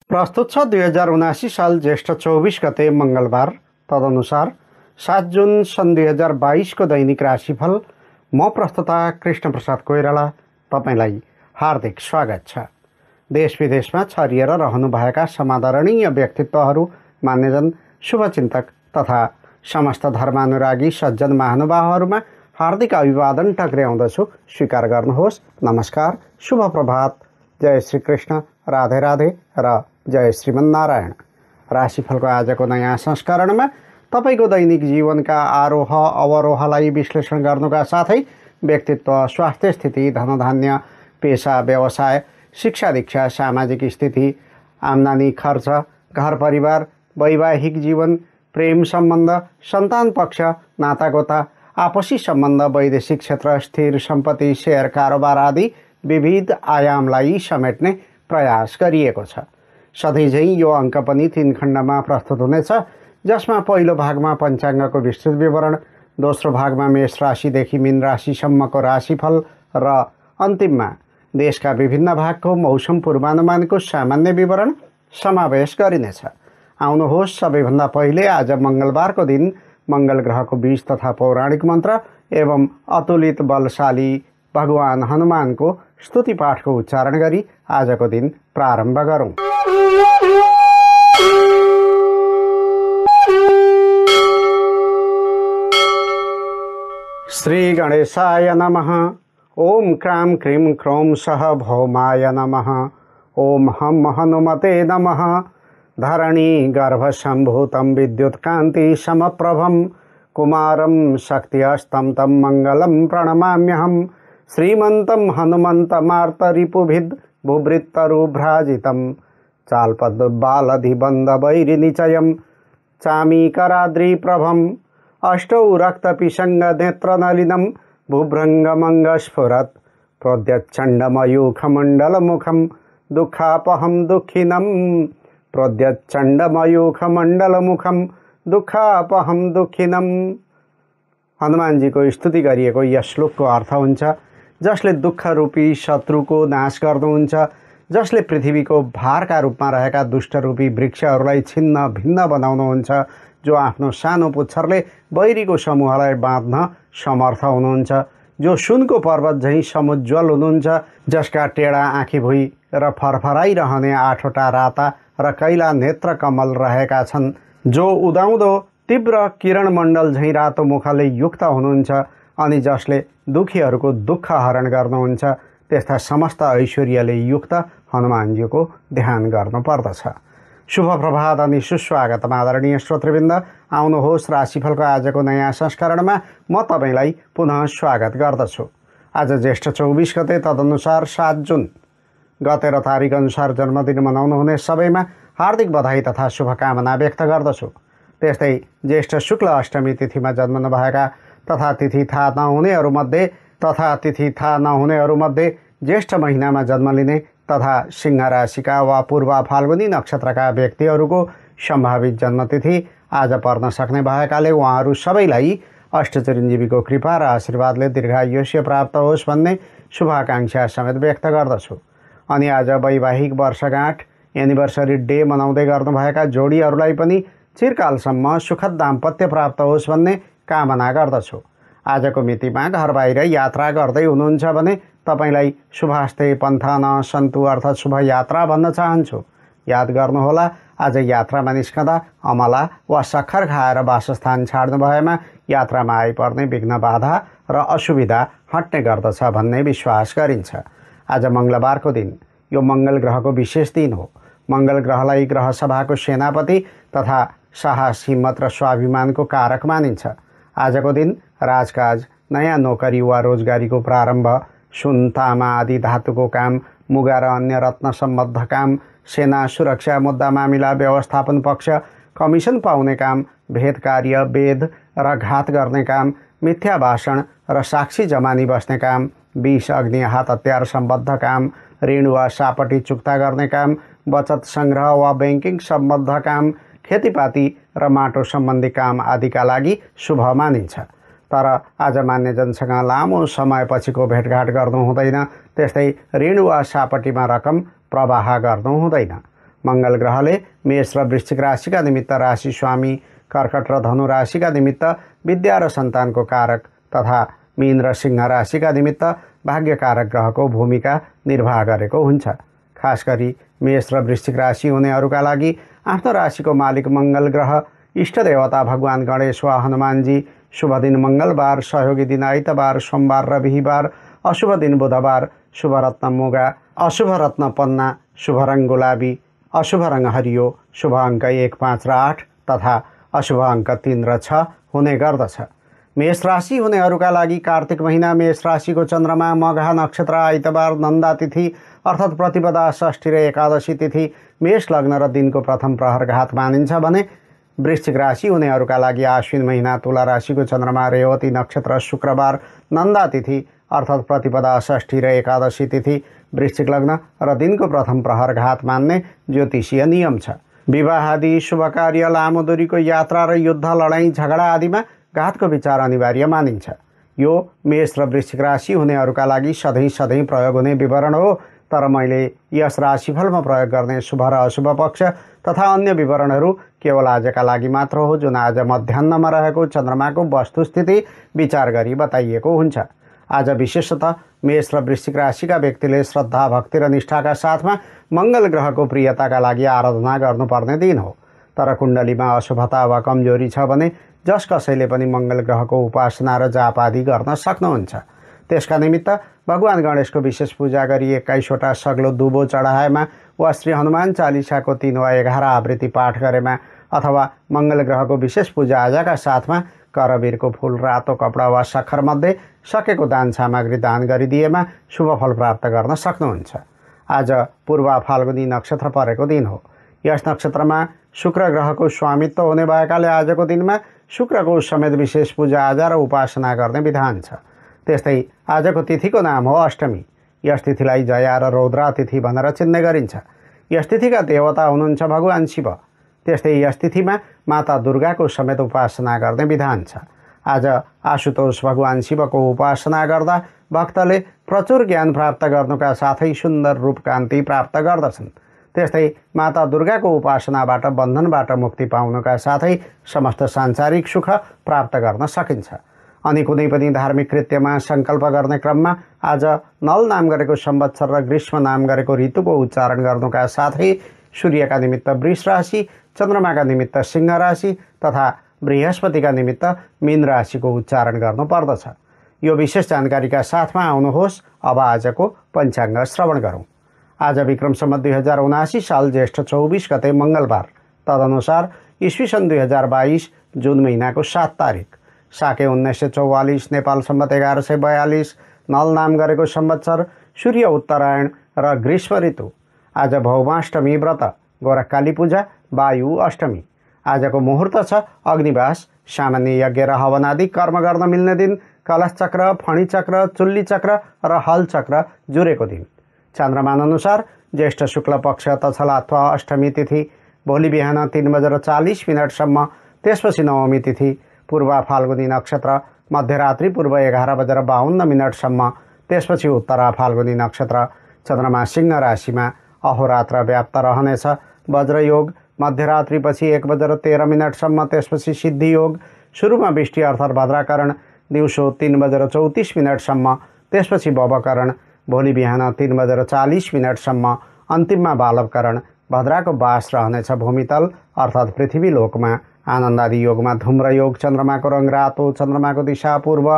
प्रस्तुत छ 2079 साल ज्येष्ठ 24 गते मंगलबार। तदनुसार 7 जुन सन् 2022 को दैनिक राशिफल। म प्रस्तुता कृष्ण प्रसाद कोइराला तपाईलाई हार्दिक स्वागत छ। देश विदेशमा छरिएर रहनुभएका समादरणीय व्यक्तित्वहरू, मान्यजन, शुभचिन्तक तथा समस्त धर्मानुरागी सज्जन महानुभावहरूमा हार्दिक अभिवादन टक्र्याउँदछु। स्वीकार गर्नुहोस्। नमस्कार, शुभ प्रभात, जय श्री कृष्ण, राधे राधे र जय श्रीमन्नारायण। राशिफलको आजको नयाँ संस्करणमा तपाईको दैनिक जीवनका आरोह अवरोहलाई विश्लेषण गर्नुका साथै व्यक्तित्व, स्वास्थ्य स्थिति, धनधान्य, पेशा, व्यवसाय, शिक्षा दीक्षा, सामाजिक स्थिति, आम्दानी खर्च, घर परिवार, वैवाहिक जीवन, प्रेम सम्बन्ध, सन्तान पक्ष, नातागोता, आपसी सम्बन्ध, वैदेशिक क्षेत्र, स्थिर सम्पत्ति, शेयर कारोबार आदि विविध आयामलाई समेट्ने प्रयास गरिएको छ। सधैँझै यो अङ्क पनि 3 खण्डमा प्रस्तुत हुनेछ, जसमा पहिलो भागमा पञ्चाङ्गको विस्तृत विवरण, दोस्रो भागमा मेष राशिदेखि मीन राशिसम्मको राशिफल र अन्तिममा देशका विभिन्न भागको मौसम पूर्वानुमानको सामान्य विवरण समावेश गरिनेछ। आउनुहोस्, सबैभन्दा पहिले आज मङ्गलबारको दिन मङ्गल ग्रहको बीज तथा पौराणिक मन्त्र एवं अतुलित बलशाली भगवान हनुमानको स्तुति पाठको उच्चारण गरी आजको दिन प्रारम्भ गरौँ। श्री गणेशाय नमः। ओम क्रां क्रीं क्रों सः भौमाय नमः। ओम हम हनुमते नमः। धरणी गर्भसम्भूतं विद्युत्कान्ति समप्रभं कुमारं शक्तिहस्तं तं मङ्गलं प्रणमाम्यहम्। श्रीमन्तं हनुमन्तमार्तरिपुभिद् भूभृत्तरुभ्राजितं चाल्पद्बालधिबन्धवैरिनिचयं चामीकराद्रिप्रभम्। अष्टौ रक्तपिशङ्गनेत्रनलिनं भूभृङ्गमङ्गस्फुरत् प्रोद्यच्चण्डमयूखमण्डलमुखं दुःखापहं दुःखिनं। प्रोद्यच्चण्डमयूखमण्डलमुखं दुःखापहं दुःखिनं। हनुमानजीको स्तुति गरिएको यस श्लोकको अर्थ हुन्छ, जसले दुःखरूपी शत्रुको नाश गर्नुहुन्छ, जसले पृथ्वीको भारका रूपमा रहेका दुष्टरूपी वृक्षहरूलाई छिन्न भिन्न बनाउनुहुन्छ, जो आफ्नो सानो पुच्छरले बैरीको समूहलाई बाँध्न समर्थ हुनुहुन्छ, जो सुनको पर्वत झैँ समुज्वल हुनुहुन्छ, जसका टेढा आँखी भुइँ र फरफराइरहने 8वटा राता र कैला नेत्र कमल रहेका छन्, जो उदाउँदो तीव्र किरणमण्डल झैँ रातो मुखले युक्त हुनुहुन्छ अनि जसले दुखीहरूको दुःख हरण गर्नुहुन्छ, त्यस्ता समस्त ऐश्वर्यले युक्त हनुमानजीको ध्यान गर्नुपर्दछ। शुभ प्रभात अनि सुस्वागत आदरणीय श्रोतृवृन्द। आउनुहोस्, राशिफलको आजको नयाँ संस्करणमा म तपाईलाई पुनः स्वागत गर्दछु। आज ज्येष्ठ 24 गते, तदनुसार 7 जुन गते र तारिक अनुसार जन्मदिन मनाउनुहुने सबैमा हार्दिक बधाई तथा शुभकामना व्यक्त गर्दछु। त्यस्तै ज्येष्ठ शुक्ल अष्टमी तिथिमा जन्मनुभएका तथा तिथि थाहा नहुनेहरूमध्ये ज्येष्ठ महिनामा जन्म लिने तथा सिंह राशिका वा पूर्व फाल्गुनी नक्षत्रका व्यक्तिहरूको सम्भावित जन्मतिथि आज पर्न सक्ने भएकाले उहाँहरू सबैलाई अष्टचिरञ्जीवीको कृपा र आशीर्वादले दीर्घायुष्य प्राप्त होस् भन्ने शुभाकांक्षा समेत व्यक्त गर्दछु। अनि आज वैवाहिक वर्षगाँठ एनिभर्सरी डे मनाउँदै गर्नुभएका जोडीहरूलाई पनि चिरकालसम्म सुखद दाम्पत्य प्राप्त होस् भन्ने कामना गर्दछु। आजको मितिमा घर बाहिर यात्रा गर्दै हुनुहुन्छ भने तपाईलाई शुभास्ते पन्थान सन्तु अर्थात् शुभ यात्रा भन्न चाहन्छु। याद गर्नुहोला, आज यात्रामा निस्कँदा अमला वा सक्खर खाएर वासस्थान छाड्नु भएमा यात्रामा आइपर्ने विघ्न बाधा र असुविधा हट्ने गर्दछ भन्ने विश्वास गरिन्छ। आज मङ्गलबारको दिन यो मङ्गल ग्रहको विशेष दिन हो। मङ्गल ग्रहलाई ग्रह सभाको सेनापति तथा साहस, हिम्मत र स्वाभिमानको कारक मानिन्छ। आजको दिन राजकाज, नयाँ नोकरी वा रोजगारीको प्रारम्भ, सुन, तामा आदि धातुको काम, मुगा र अन्य रत्न सम्बद्ध काम, सेना, सुरक्षा मुद्दा मामिला, व्यवस्थापन पक्ष, कमिसन पाउने काम, भेद कार्य, वेद र घात गर्ने काम, मिथ्या भाषण र साक्षी जमानी बस्ने काम, विष, अग्नि, हात हतियार सम्बद्ध काम, ऋण वा सापटी चुक्ता गर्ने काम, बचत सङ्ग्रह वा ब्याङ्किङ सम्बद्ध काम, खेतीपाती र माटो सम्बन्धी काम आदिका लागि शुभ मानिन्छ। तर आज मान्यजनसँग लामो समयपछिको भेटघाट गर्नु हुँदैन। त्यस्तै ऋण वा सापटीमा रकम प्रवाह गर्नु हुँदैन। मंगल ग्रहले मेष र वृश्चिक राशिका निमित्त राशि स्वामी, कर्कट र धनु राशिका निमित्त विद्या र सन्तानको कारक तथा मीन र सिंह राशिका निमित्त भाग्यकारक ग्रहको भूमिका निर्वाह गरेको हुन्छ। खास गरी मेष र वृश्चिक राशि हुनेहरूका लागि आफ्नो राशिको मालिक मंगल ग्रह, इष्ट देवता भगवान गणेश वा हनुमानजी, शुभ दिन मंगलबार, सहयोगी दिन आइतबार, सोमबार र बिहिबार, अशुभ दिन बुधबार, शुभ रत्न मुगा, अशुभ रत्न पन्ना, शुभ रङ गुलाबी, अशुभ रङ हरियो, शुभ अङ्क 1, 5 र 8 तथा अशुभ अङ्क 3 र 6 हुने गर्दछ। मेष राशि हुनेहरूका लागि कार्तिक महिना मेष राशिको चन्द्रमा मघा नक्षत्र आइतबार नन्दा तिथि अर्थात् प्रतिपदा, षष्ठी र एकादशी तिथि मेष लग्न र दिनको प्रथम प्रहर घात मानिन्छ भने वृश्चिक राशि हुनेहरूका लागि आश्विन महिना तुला राशिको चन्द्रमा रेवती नक्षत्र शुक्रबार नन्दा तिथि अर्थात् प्रतिपदा, षष्ठी र एकादशी तिथि वृश्चिक लग्न र दिनको प्रथम प्रहर घात मान्ने ज्योतिषीय नियम छ। विवाह आदि शुभ कार्य, लामो दूरीको यात्रा र युद्ध, लडाईँ झगडा आदिमा घातको विचार अनिवार्य मानिन्छ। यो मेष र वृश्चिक राशि हुनेहरूका लागि सधैँ प्रयोग हुने विवरण हो, तर मैले यस राशिफलमा प्रयोग गर्ने शुभ र अशुभ पक्ष तथा अन्य विवरणहरू केवल आजका लागि मात्र हो, जुन आज मध्याह्नमा रहेको चन्द्रमाको वस्तुस्थिति विचार गरी बताइएको हुन्छ। आज विशेषतः मेष र वृश्चिक राशिका व्यक्तिले श्रद्धा, भक्ति र निष्ठाका साथमा मंगल ग्रहको प्रियताका लागि आराधना गर्नुपर्ने दिन हो। तर कुण्डलीमा अशुभता वा कमजोरी छ भने जस कसैले पनि मंगल ग्रहको उपासना र जाप आदि गर्न सक्नुहुन्छ। त्यसका निमित्त भगवान गणेशको विशेष पूजा गरी 21वटा सग्लो दुबो चढाएमा वा श्री हनुमान चालिसाको 3 वा 11 आवृत्ति पाठ गरेमा अथवा मंगल ग्रहको विशेष पूजा आजाका साथमा करवीरको फूल, रातो कपडा वा सक्खरमध्ये सकेको दान सामग्री दान गरिदिएमा शुभ फल प्राप्त गर्न सक्नुहुन्छ। आज पूर्वा फाल्गुनी नक्षत्र परेको दिन हो। यस नक्षत्रमा शुक्र ग्रहको स्वामित्व हुने भएकाले आजको दिनमा शुक्रको समेत विशेष पूजा आजा र उपासना गर्ने विधान छ। त्यस्तै आजको तिथिको नाम हो अष्टमी। यस तिथिलाई जया र रौद्रा तिथि भनेर चिन्ने गरिन्छ। यस तिथिका देवता हुनुहुन्छ भगवान शिव। त्यस्तै यस तिथिमा माता दुर्गाको समेत उपासना गर्ने विधान छ। आज आशुतोष भगवान शिवको उपासना गर्दा भक्तले प्रचुर ज्ञान प्राप्त गर्नुका साथै सुन्दर रूप कान्ति प्राप्त गर्दछन्। त्यस्तै माता दुर्गाको उपासनाबाट बन्धनबाट मुक्ति पाउनुका साथै समस्त सांसारिक सुख प्राप्त गर्न सकिन्छ। अनि कुनै पनि धार्मिक कृत्यमा सङ्कल्प गर्ने क्रममा आज नल नाम गरेको संवत्सर र ग्रीष्म नाम गरेको ऋतुको उच्चारण गर्नुका साथै सूर्यका निमित्त वृष राशि, चन्द्रमाका निमित्त सिंह राशि तथा बृहस्पतिका निमित्त मीन राशिको उच्चारण गर्नुपर्दछ। यो विशेष जानकारीका साथमा आउनुहोस् अब आजको पञ्चाङ्ग श्रवण गरौँ। आज विक्रम सम्वत 2079 साल ज्येष्ठ 24 गते मंगलबार, तदनुसार ईस्वी सन् 2022 जुन महीनाको 7 तारिक, साके 1944, नेपाल सम्वत 1142, नल नाम गरेको संवत्सर, सूर्य उत्तरायण र ग्रीष्म ऋतु। आज भौमाष्टमी व्रत, गोरखकाली पूजा, वायु अष्टमी। आजको मुहुर्त छ अग्निवास, सामान्य यज्ञ र हवन आदि कर्म गर्न मिल्ने दिन, कलश चक्र, फणी चक्र, चुल्ली चक्र र हल चक्र जुरेको दिन। चन्द्रमान अनुसार ज्येष्ठ शुक्ल पक्ष तछला अथवा अष्टमी तिथि भोलि बिहान 3:40 त्यसपछि नवमी तिथि, पूर्वा फाल्गुनी नक्षत्र मध्यरात्रि पूर्व 11:52 त्यसपछि उत्तरा फाल्गुनी नक्षत्र। चन्द्रमा सिंह राशिमा अहोरात्र व्याप्त रहनेछ। वज्रयोग मध्यरात्रिपछि 1:13 त्यसपछि सिद्धि योग, सुरुमा बिष्टि अर्थात् भद्राकरण दिउँसो 3:34 त्यसपछि बबकरण भोलि बिहान 3:40 अन्तिममा बालवकरण। भद्राको बास रहनेछ भूमितल अर्थात् पृथ्वी लोकमा। आनन्दादि योगमा धूम्र योग, चन्द्रमाको रङ रातो, चन्द्रमाको दिशा पूर्व,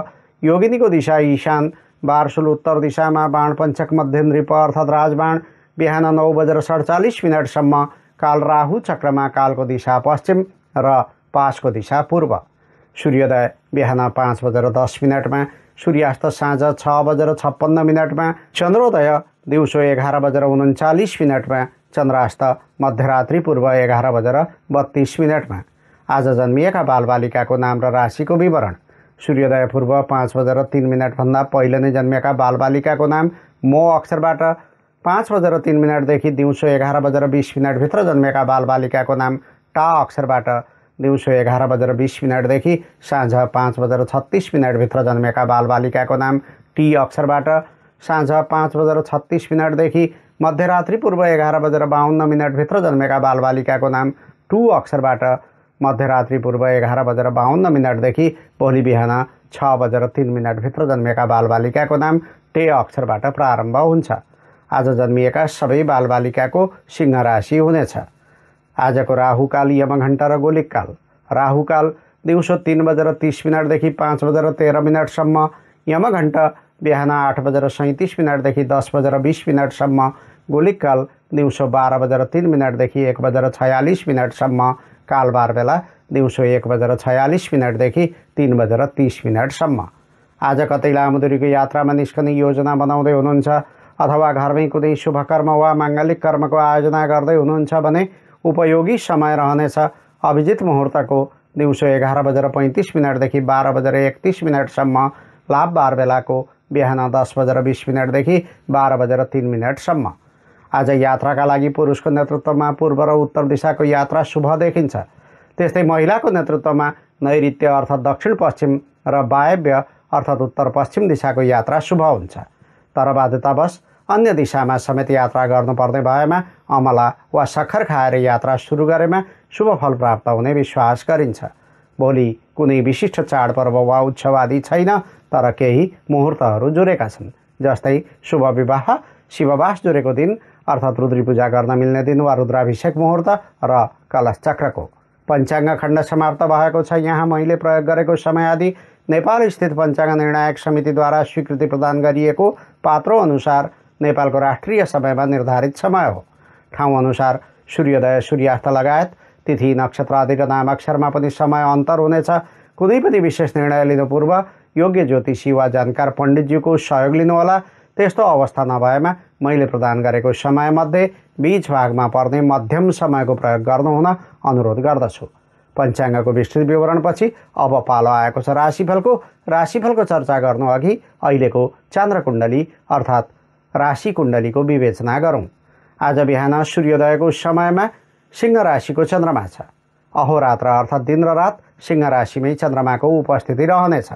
योगिनीको दिशा ईशान, बारसुल उत्तर दिशामा, बाण पञ्चक मध्य नृप अर्थात् राजबाण बिहान 9:47 काल राहु चक्रमा, कालको दिशा पश्चिम र पासको दिशा पूर्व। सूर्योदय बिहान 5:10 सूर्यास्त साँझ 6:56 चन्द्रोदय दिउँसो 11:39 चन्द्रास्त मध्यरात्रि पूर्व 11:32 आज जन्मिएका बालबालिकाको नाम र राशिको विवरण। सूर्योदय पूर्व 5:03 भन्दा पहिले नै जन्मिएका बालबालिकाको नाम मो अक्षरबाट, 5:03 देखि दिउँसो 11:20 भित्र जन्मिएका बालबालिकाको नाम टा अक्षरबाट, दिउँसो 11:20 देखि साँझ 5:36 भित्र जन्मेका बालबालिकाको नाम टी अक्षरबाट, साँझ 5:36 देखि मध्यरात्रि पूर्व 11:52 भित्र जन्मेका बालबालिकाको नाम टु अक्षरबाट मध्यरात्रि पूर्व 11:52 देखि भोलि बिहान 6:03 भित्र जन्मेका बालबालिकाको नाम टे अक्षरबाट प्रारम्भ हुन्छ। आज जन्मिएका सबै बालबालिकाको सिंह राशि हुनेछ। आजको राहुकाल, यमघण्टा र गोलिककाल। राहुकाल दिउँसो 3:30 देखि 5:13 यमघण्टा बिहान 8:37 देखि 10:20 गोलिककाल दिउँसो 12:03 देखि 1:46 कालबार बेला दिउँसो 1:46 देखि 3:30 आज कतै लामो दूरीको यात्रामा निस्कने योजना बनाउँदै हुनुहुन्छ अथवा घरमै कुनै शुभ कर्म वा माङ्गलिक कर्मको आयोजना गर्दै हुनुहुन्छ भने उपयोगी समय रहनेछ। अभिजित मुहुर्तको दिउँसो 11:35 देखि 12:31 लाभबार बेलाको बिहान 10:20 देखि 12:03 आज यात्राका लागि पुरुषको नेतृत्वमा पूर्व र उत्तर दिशाको यात्रा शुभ देखिन्छ। त्यस्तै महिलाको नेतृत्वमा नैऋत्य अर्थात् दक्षिण पश्चिम र वायव्य अर्थात् उत्तर पश्चिम दिशाको यात्रा शुभ हुन्छ। तर बाध्यतावश अन्य दिशामा समेत यात्रा गर्नुपर्ने भएमा अमला वा सक्खर खाएर यात्रा सुरु गरेमा शुभ फल प्राप्त हुने विश्वास गरिन्छ। भोलि कुनै विशिष्ट चाडपर्व वा उत्सव आदि छैन, तर केही मुहुर्तहरू जुरेका छन्। जस्तै शुभ विवाह, शिववास जुरेको दिन अर्थात् रुद्री पूजा गर्न मिल्ने दिन वा रुद्राभिषेक मुहुर्त र कलश चक्रको। पञ्चाङ्ग खण्ड समाप्त भएको छ। यहाँ मैले प्रयोग गरेको समय आदि नेपाल स्थित पञ्चाङ्ग निर्णायक समितिद्वारा स्वीकृति प्रदान गरिएको पात्रो अनुसार नेपालको राष्ट्रिय समयमा निर्धारित समय हो। ठाउँ अनुसार सूर्योदय, सूर्यास्त लगायत तिथि, नक्षत्र आदि र नामाक्षरमा पनि समय अन्तर हुनेछ। कुनै पनि विशेष निर्णय लिनु पूर्व योग्य ज्योतिषी वा जानकार पण्डितज्यूको सहयोग लिनुहोला। त्यस्तो अवस्था नभएमा मैले प्रदान गरेको समयमध्ये बीच भागमा पर्ने मध्यम समयको प्रयोग गर्नुहुन अनुरोध गर्दछु। पञ्चाङ्गको विस्तृत विवरणपछि अब पालो आएको छ राशिफलको। राशिफलको चर्चा गर्नु अघि अहिलेको चन्द्रकुण्डली अर्थात् राशि कुण्डलीको विवेचना गरौँ। आज बिहान सूर्योदयको समयमा सिंह राशिको चन्द्रमा छ। अहोरात्र अर्थात् दिन र रात सिंह राशिमै चन्द्रमाको उपस्थिति रहनेछ।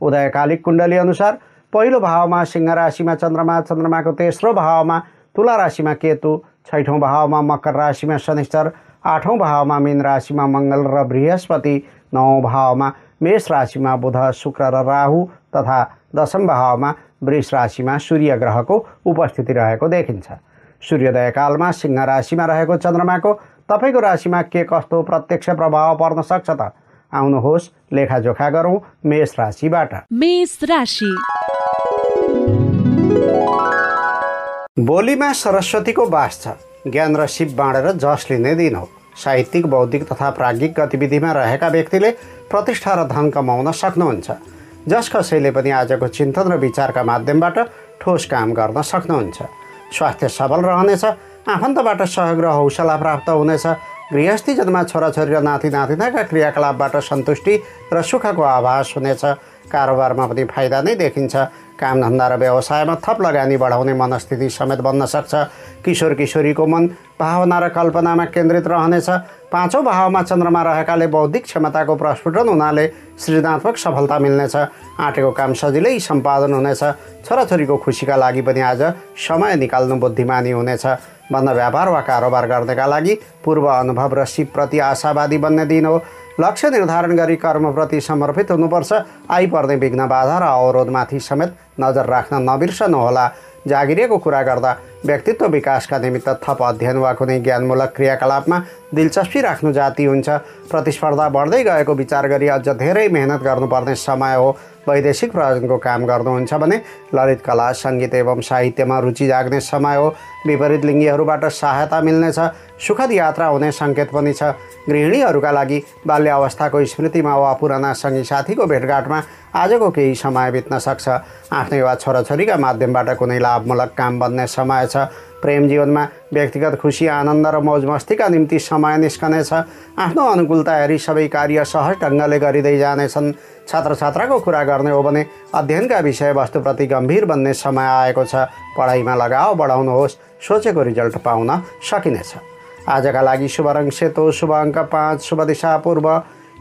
उदयकालिक कुण्डली अनुसार पहिलो भावमा सिंह राशिमा चन्द्रमा, चन्द्रमाको तेस्रो भावमा तुला राशिमा केतु, छैठौँ भावमा मकर राशिमा शनिश्चर, आठौँ भावमा मीन राशिमा मङ्गल र बृहस्पति, नौँ भावमा मेष राशिमा बुध, शुक्र र राहु तथा दशम भावमा वृष राशिमा सूर्य ग्रहको उपस्थिति रहेको देखिन्छ। सूर्योदय कालमा सिंह राशिमा रहेको चन्द्रमाको तपाईँको राशिमा के कस्तो प्रत्यक्ष प्रभाव पर्न सक्छ त? आउनुहोस् लेखाजोखा गरौँ मेष राशिबाट। मेष राशि। बोलीमा सरस्वतीको वास छ। ज्ञान र सिप बाँडेर जस लिने दिन हो। साहित्यिक, बौद्धिक तथा प्राज्ञिक गतिविधिमा रहेका व्यक्तिले प्रतिष्ठा र धन कमाउन सक्नुहुन्छ। जस कसैले पनि आजको चिन्तन र विचारका माध्यमबाट ठोस काम गर्न सक्नुहुन्छ। स्वास्थ्य सबल रहनेछ। आफन्तबाट सहयोग र हौसला प्राप्त हुनेछ। गृहस्थी जनमा छोराछोरी र नाति नातिनाका क्रियाकलापबाट सन्तुष्टि र सुखको आभास हुनेछ। कारोबारमा पनि फाइदा नै देखिन्छ। कामधन्दा र व्यवसायमा थप लगानी बढाउने मनस्थिति समेत बन्न सक्छ। किशोर किशोरीको मन भावना र कल्पनामा केन्द्रित रहनेछ। पाँचौँ भावमा चन्द्रमा रहेकाले बौद्धिक क्षमताको प्रस्फुटन हुनाले सृजनात्मक सफलता मिल्नेछ। आँटेको काम सजिलै सम्पादन हुनेछ। छोराछोरीको खुसीका लागि पनि आज समय निकाल्नु बुद्धिमानी हुनेछ। बन्द व्यापार वा कारोबार गर्नेका लागि पूर्व अनुभव र सिपप्रति आशावादी बन्ने दिन हो। लक्ष्य निर्धारण गरी कर्मप्रति समर्पित हुनुपर्छ। आइपर्ने विघ्न बाधा र अवरोधमाथि समेत नजर राख्न नबिर्सनुहोला। जागिरेको कुरा गर्दा व्यक्तित्व विकासका निमित्त थप अध्ययन वा कुनै ज्ञानमूलक क्रियाकलापमा दिलचस्पी राख्नु जाति हुन्छ। प्रतिस्पर्धा बढ्दै गएको विचार गरी अझ धेरै मेहनत गर्नुपर्ने समय हो। वैदेशिक प्रयोजनको काम गर्नुहुन्छ भने ललित कला, सङ्गीत एवं साहित्यमा रुचि जाग्ने समय हो। विपरीत लिङ्गीहरूबाट सहायता मिल्नेछ। सुखद यात्रा हुने सङ्केत पनि छ। गृहिणीहरूका लागि बाल्य अवस्थाको स्मृतिमा वा पुराना सङ्गी साथीको भेटघाटमा आजको केही समय बित्न सक्छ। आफ्नै वा छोराछोरीका माध्यमबाट कुनै लाभमूलक काम बन्ने समय छ। प्रेम जीवनमा व्यक्तिगत खुसी, आनन्द र मौजमस्तीका निम्ति समय निस्कनेछ। आफ्नो अनुकूलता हेरी सबै कार्य सहज ढङ्गले गरिँदै जानेछन्। छात्र छात्राको कुरा गर्ने हो भने अध्ययनका विषयवस्तुप्रति गम्भीर बन्ने समय आएको छ। पढाइमा लगाव बढाउनुहोस्। सोचेको रिजल्ट पाउन सकिनेछ। आजका लागि शुभ रङ सेतो, शुभ अङ्क 5, शुभ दिशा पूर्व।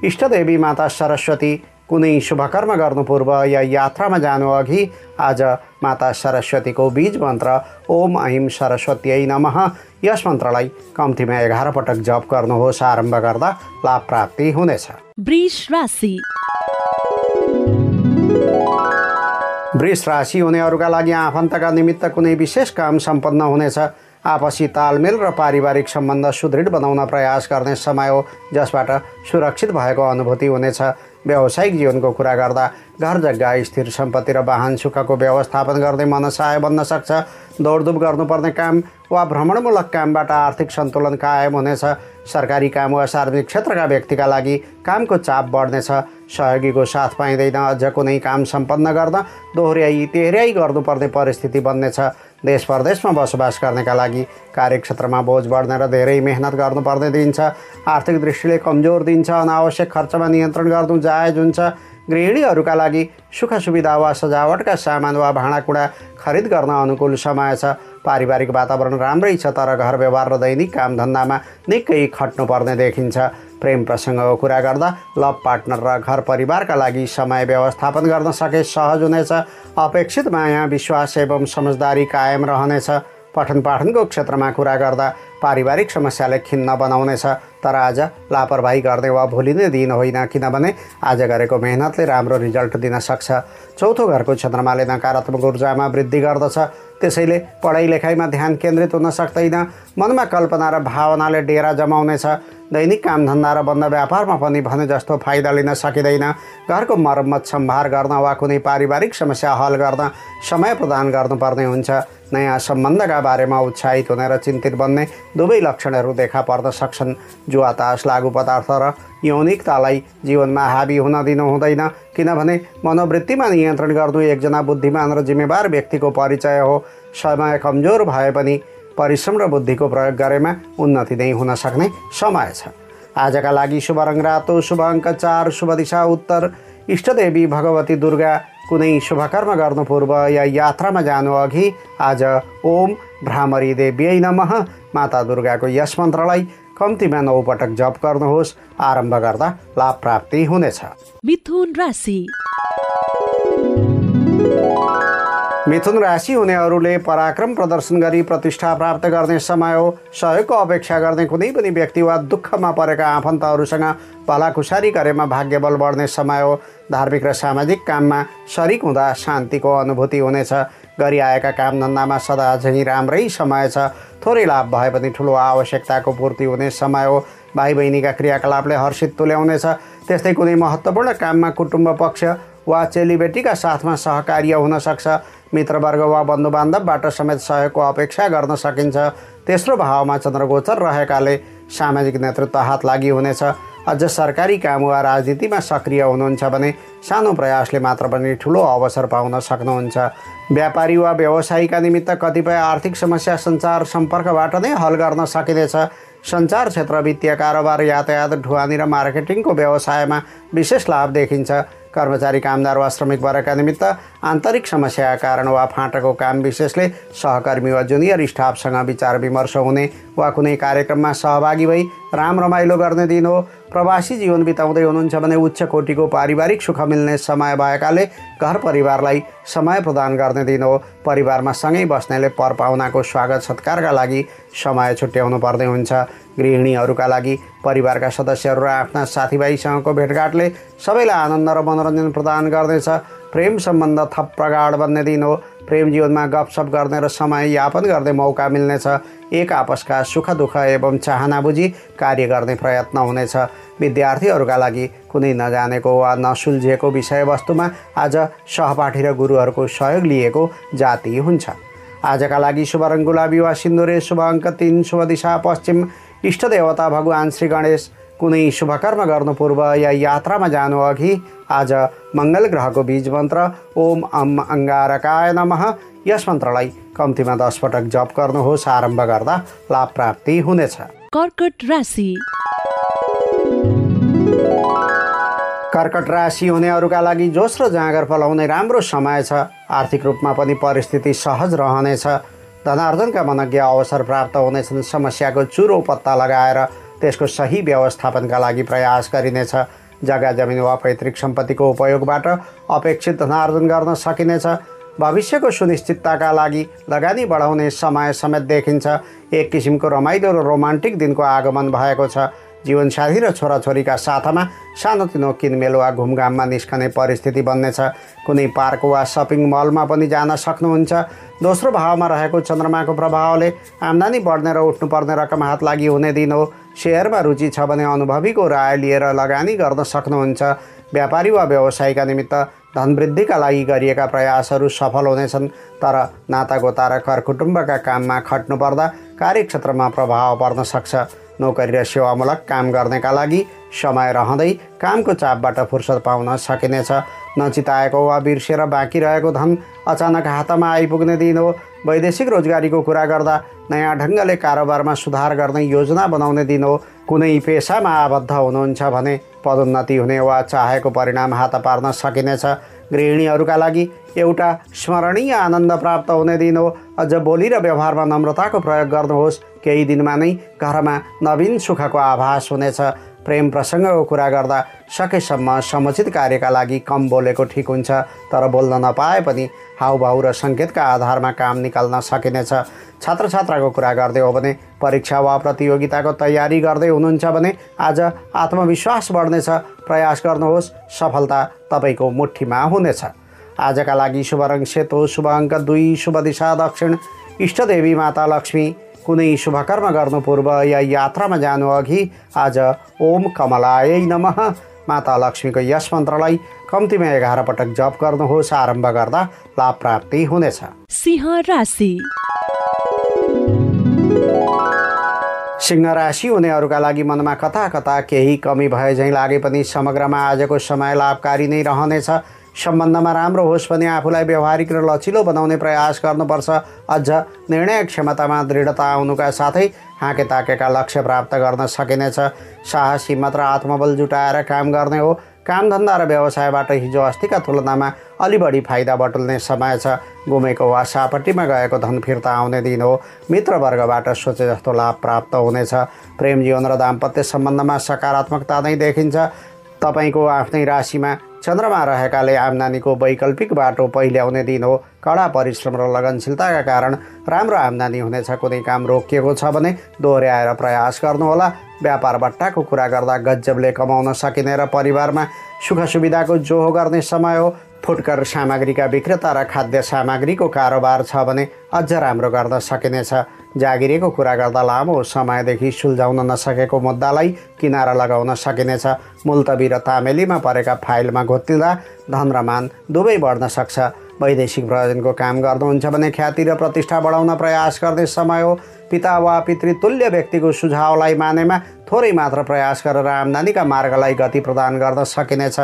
इष्टदेवी माता सरस्वती, कुनै शुभकर्म गर्नु पूर्व या यात्रामा जानु अघि आज माता सरस्वतीको बीज मन्त्र ओम ऐं सरस्वत्यै नमः यस मन्त्रलाई कम्तीमा 11 पटक जप गर्नुहोस्। आरम्भ गर्दा लाभ प्राप्ति हुनेछ। वृष राशि वृष राशि हुनेहरूका लागि आफन्तका निमित्त कुनै विशेष काम सम्पन्न हुनेछ। आपसी तालमेल र पारिवारिक सम्बन्ध सुदृढ बनाउन प्रयास गर्ने समय हो, जसबाट सुरक्षित भएको अनुभूति हुनेछ। व्यावसायिक जीवनको कुरा गर्दा घर जग्गा स्थिर सम्पत्ति र वाहन सुखको व्यवस्थापन गर्दै मनसाय बन्न सक्छ। दौडधुप गर्नुपर्ने काम वा भ्रमणमूलक कामबाट आर्थिक सन्तुलन कायम हुनेछ। सरकारी काम वा सार्वजनिक क्षेत्रका व्यक्तिका लागि कामको चाप बढ्नेछ। सहयोगीको साथ पाइँदैन। अझ कुनै काम सम्पन्न गर्न दोहोर्याई तेह्र्याई गर्नुपर्ने परिस्थिति बन्नेछ। देश परदेशमा बसोबास गर्नेका लागि कार्यक्षेत्रमा बोझ बढ्ने र धेरै मेहनत गर्नुपर्ने दिन्छ। आर्थिक दृष्टिले कमजोर दिन्छ। अनावश्यक खर्चमा नियन्त्रण गर्नु जायज हुन्छ। गृहिणीहरूका लागि सुख सुविधा वा सजावटका सामान वा भाँडाकुँडा खरिद गर्न अनुकूल समय छ। पारिवारिक वातावरण राम्रै छ, तर घर व्यवहार र दैनिक कामधन्दामा निकै खट्नुपर्ने देखिन्छ। प्रेम प्रसङ्गको कुरा गर्दा लभ पार्टनर र घर परिवारका लागि समय व्यवस्थापन गर्न सके सहज हुनेछ। अपेक्षित माया विश्वास एवं समझदारी कायम रहनेछ। पठन पाठनको क्षेत्रमा कुरा गर्दा पारिवारिक समस्याले खिन्न बनाउनेछ, तर आज लापरवाही गर्ने वा भुलिने दिन होइन, किनभने आज गरेको मेहनतले राम्रो रिजल्ट दिन सक्छ। चौथो घरको चन्द्रमाले नकारात्मक ऊर्जामा वृद्धि गर्दछ, त्यसैले पढाइ लेखाइमा ध्यान केन्द्रित हुन सक्दैन। मनमा कल्पना र भावनाले डेरा जमाउनेछ। दैनिक कामधन्दा र बन्द व्यापारमा पनि भने जस्तो फाइदा लिन सकिँदैन। घरको मर्मत सम्भार गर्न वा कुनै पारिवारिक समस्या हल गर्न समय प्रदान गर्नुपर्ने हुन्छ। नयाँ सम्बन्धका बारेमा उत्साहित हुने र चिन्तित बन्ने दुवै लक्षणहरू देखा पर्न सक्छन्। जुवा, तास, लागु पदार्थ र यौनिकतालाई जीवनमा हाबी हुन दिनु हुँदैन, किनभने मनोवृत्तिमा नियन्त्रण गर्नु एकजना बुद्धिमान र जिम्मेवार व्यक्तिको परिचय हो। समय कमजोर भए पनि परिश्रम र बुद्धिको प्रयोग गरेमा उन्नति नै हुन सक्ने समय छ। आजका लागि शुभ रङ रातो, शुभ अङ्क 4, शुभ दिशा उत्तर, इष्टदेवी भगवती दुर्गा। कुनै शुभकर्म गर्नु पूर्व या यात्रामा जानु अघि आज ओम भ्रामरी देव्यै नमः माता दुर्गाको यस मन्त्रलाई कम्तीमा 9 पटक जप गर्नुहोस्। आरम्भ गर्दा लाभ प्राप्ति हुनेछ। मिथुन राशि मिथुन राशि हुनेहरूले पराक्रम प्रदर्शन गरी प्रतिष्ठा प्राप्त गर्ने समय हो। सहयोगको अपेक्षा गर्ने कुनै पनि व्यक्ति वा दुःखमा परेका आफन्तहरूसँग भलाखुसारी गरेमा भाग्यबल बढ्ने समय हो। धार्मिक र सामाजिक काममा शरिक हुँदा शान्तिको अनुभूति हुनेछ। गरिआएका कामधन्दामा सदा झैँ राम्रै समय छ। थोरै लाभ भए पनि ठुलो आवश्यकताको पूर्ति हुने समय हो। भाइ बहिनीका क्रियाकलापले हर्षित तुल्याउनेछ। त्यस्तै कुनै महत्त्वपूर्ण काममा कुटुम्ब पक्ष वा चेलीबेटीका साथमा सहकार्य हुन सक्छ। मित्रवर्ग वा बन्धुबान्धवबाट समेत सहयोगको अपेक्षा गर्न सकिन्छ। तेस्रो भावमा चन्द्रगोचर रहेकाले सामाजिक नेतृत्व हात लागि हुनेछ। अझ सरकारी काम वा राजनीतिमा सक्रिय हुनुहुन्छ भने सानो प्रयासले मात्र पनि ठुलो अवसर पाउन सक्नुहुन्छ। व्यापारी वा व्यवसायीका निमित्त कतिपय आर्थिक समस्या सञ्चार सम्पर्कबाट नै हल गर्न सकिनेछ। सञ्चार क्षेत्र, वित्तीय कारोबार, यातायात, ढुवानी र मार्केटिङको व्यवसायमा विशेष लाभ देखिन्छ। कर्मचारी, कामदार वा श्रमिक वर्गका निमित्त आन्तरिक समस्याका कारण वा फाँटको काम विशेषले सहकर्मी वा जुनियर स्टाफसँग विचार विमर्श हुने वा कुनै कार्यक्रममा सहभागी भई राम रमाइलो गर्ने दिन हो। प्रवासी जीवन बिताउँदै हुनुहुन्छ भने उच्च कोटिको पारिवारिक सुख मिल्ने समय भएकाले घर परिवारलाई समय प्रदान गर्ने दिन हो। परिवारमा सँगै बस्नेले परपाहुनाको स्वागत सत्कारका लागि समय छुट्याउनु पर्ने हुन्छ। गृहिणीहरूका लागि परिवारका सदस्यहरू र आफ्ना साथीभाइसँगको भेटघाटले सबैलाई आनन्द र मनोरञ्जन प्रदान गर्नेछ। प्रेम सम्बन्ध थप प्रगाढ बन्ने दिन हो। प्रेम जीवनमा गफसप गर्ने र समय यापन गर्ने मौका मिल्नेछ। एक आपसका सुख दुःख एवं चाहना बुझी कार्य गर्ने प्रयत्न हुनेछ। विद्यार्थीहरूका लागि कुनै नजानेको वा नसुल्झिएको विषयवस्तुमा आज सहपाठी र गुरुहरूको सहयोग लिएको जाति हुन्छ। आजका लागि शुभ रङ गुलाबी वा सिन्दुरे, शुभ अङ्क 3, शुभ दिशा पश्चिम, इष्टदेवता भगवान् श्री गणेश। कुनै शुभकर्म गर्नु पूर्व या यात्रामा जानु अघि आज मङ्गल ग्रहको बीज मन्त्र ओम अम अङ्गारकाय नमः यस मन्त्रलाई कम्तीमा 10 पटक जप गर्नुहोस्। आरम्भ गर्दा लाभ प्राप्ति हुनेछ। कर्कट राशि कर्कट राशि हुनेहरूका लागि जोस र जाँगर फलाउने राम्रो समय छ। आर्थिक रूपमा पनि परिस्थिति सहज रहनेछ। धनार्जनका मनज्ञ अवसर प्राप्त हुनेछन्। समस्याको चुरो पत्ता लगाएर त्यसको सही व्यवस्थापनका लागि प्रयास गरिनेछ। जग्गा जमिन वा पैतृक सम्पत्तिको उपयोगबाट अपेक्षित धनार्जन गर्न सकिनेछ। भविष्यको सुनिश्चितताका लागि लगानी बढाउने समय समेत देखिन्छ। एक किसिमको रमाइलो र रोमान्टिक दिनको आगमन भएको छ। जीवनसाथी र छोराछोरीका साथमा सानोतिनो किनमेल वा घुमघाममा निस्कने परिस्थिति बन्नेछ। कुनै पार्क वा सपिङ मलमा पनि जान सक्नुहुन्छ। दोस्रो भावमा रहेको चन्द्रमाको प्रभावले आम्दानी बढ्ने र उठ्नुपर्ने रकम हात लागि हुने दिन हो। सेयरमा रुचि छ भने अनुभवीको राय लिएर लगानी गर्न सक्नुहुन्छ। व्यापारी वा व्यवसायका निमित्त धनवृद्धिका लागि गरिएका प्रयासहरू सफल हुनेछन्। तर नातागोता र करकुटुम्बका काममा खट्नुपर्दा कार्यक्षेत्रमा प्रभाव पर्न सक्छ। नोकरी र सेवामूलक काम गर्नेका लागि समय रहँदै कामको चापबाट फुर्सद पाउन सकिनेछ। नचिताएको वा बिर्सेर बाँकी रहेको धन अचानक हातमा आइपुग्ने दिन हो। वैदेशिक रोजगारीको कुरा गर्दा नयाँ ढङ्गले कारोबारमा सुधार गर्ने योजना बनाउने दिन हो। कुनै पेसामा आबद्ध हुनुहुन्छ भने पदोन्नति हुने वा चाहेको परिणाम हात पार्न सकिनेछ। गृहिणीहरूका लागि एउटा स्मरणीय आनन्द प्राप्त हुने दिन हो। अझ बोली र व्यवहारमा नम्रताको प्रयोग गर्नुहोस्। केही दिनमा नै घरमा नवीन सुखको आभास हुनेछ। प्रेम प्रसङ्गको कुरा गर्दा सकेसम्म समुचित कार्यका लागि कम बोलेको ठिक हुन्छ। तर बोल्न नपाए पनि हाउभाउ र सङ्केतका आधारमा काम निकाल्न सकिनेछ। छात्र छात्राको कुरा गर्दै हो भने परीक्षा वा प्रतियोगिताको तयारी गर्दै हुनुहुन्छ भने आज आत्मविश्वास बढ्नेछ। प्रयास गर्नुहोस्, सफलता तपाईँको मुठ्ठीमा हुनेछ। आजका लागि शुभ रङ सेतो, शुभ अङ्क 2, शुभ दिशा दक्षिण, इष्टदेवी माता लक्ष्मी। कुनै शुभकर्म गर्नु पूर्व या यात्रामा जानु अघि आज ओम कमलायै नमः माता लक्ष्मीको यस मन्त्रलाई कम्तीमा 11 पटक जप गर्नुहोस्। आरम्भ गर्दा लाभ प्राप्ति हुनेछ। सिंह राशि। सिंह राशि हुनेहरूका लागि मनमा कता कता केही कमी भए झैँ लागे पनि समग्रमा आजको समय लाभकारी नै रहनेछ। सम्बन्धमा राम्रो होस् भने आफूलाई व्यावहारिक र लचिलो बनाउने प्रयास गर्नुपर्छ। अझ निर्णय क्षमतामा दृढता आउनुका साथै हाके ताकेका लक्ष्य प्राप्त गर्न सकिनेछ। साहस, हिम्मत र आत्मबल जुटाएर काम गर्ने हो। कामधन्दा र व्यवसायबाट हिजो अस्तिका तुलनामा अलि बढी फाइदा बटुल्ने समय छ। गुमेको वा सापट्टिमा गएको धन फिर्ता आउने दिन हो। मित्रवर्गबाट सोचे जस्तो लाभ प्राप्त हुनेछ। प्रेम जीवन र दाम्पत्य सम्बन्धमा सकारात्मकता नै देखिन्छ। तपाईँको आफ्नै राशिमा चन्द्रमा रहेकाले आम्दानीको वैकल्पिक बाटो पहिल्याउने दिन हो। कडा परिश्रम र लगनशीलताका कारण राम्रो आम्दानी हुनेछ। कुनै काम रोकिएको छ भने दोहोऱ्याएर प्रयास गर्नुहोला। व्यापार बट्टाको कुरा गर्दा गजबले कमाउन सकिने र परिवारमा सुख सुविधाको जोहो गर्ने समय हो। फुटकर सामग्रीका विक्रेता र खाद्य सामग्रीको कारोबार छ भने अझ राम्रो गर्न सकिनेछ। जागिरीको कुरा गर्दा लामो समयदेखि सुल्झाउन नसकेको मुद्दालाई किनारा लगाउन सकिनेछ। मुल्तवी र तामेलीमा परेका फाइलमा घोत्तिँदा धन र मान दुवै बढ्न सक्छ। वैदेशिक प्रयोजनको काम गर्नुहुन्छ भने ख्याति र प्रतिष्ठा बढाउन प्रयास गर्ने समय हो। पिता वा पितृतुल्य व्यक्तिको सुझावलाई मानेमा थोरै मात्र प्रयास गरेर आम्दानीका मार्गलाई गति प्रदान गर्न सकिनेछ।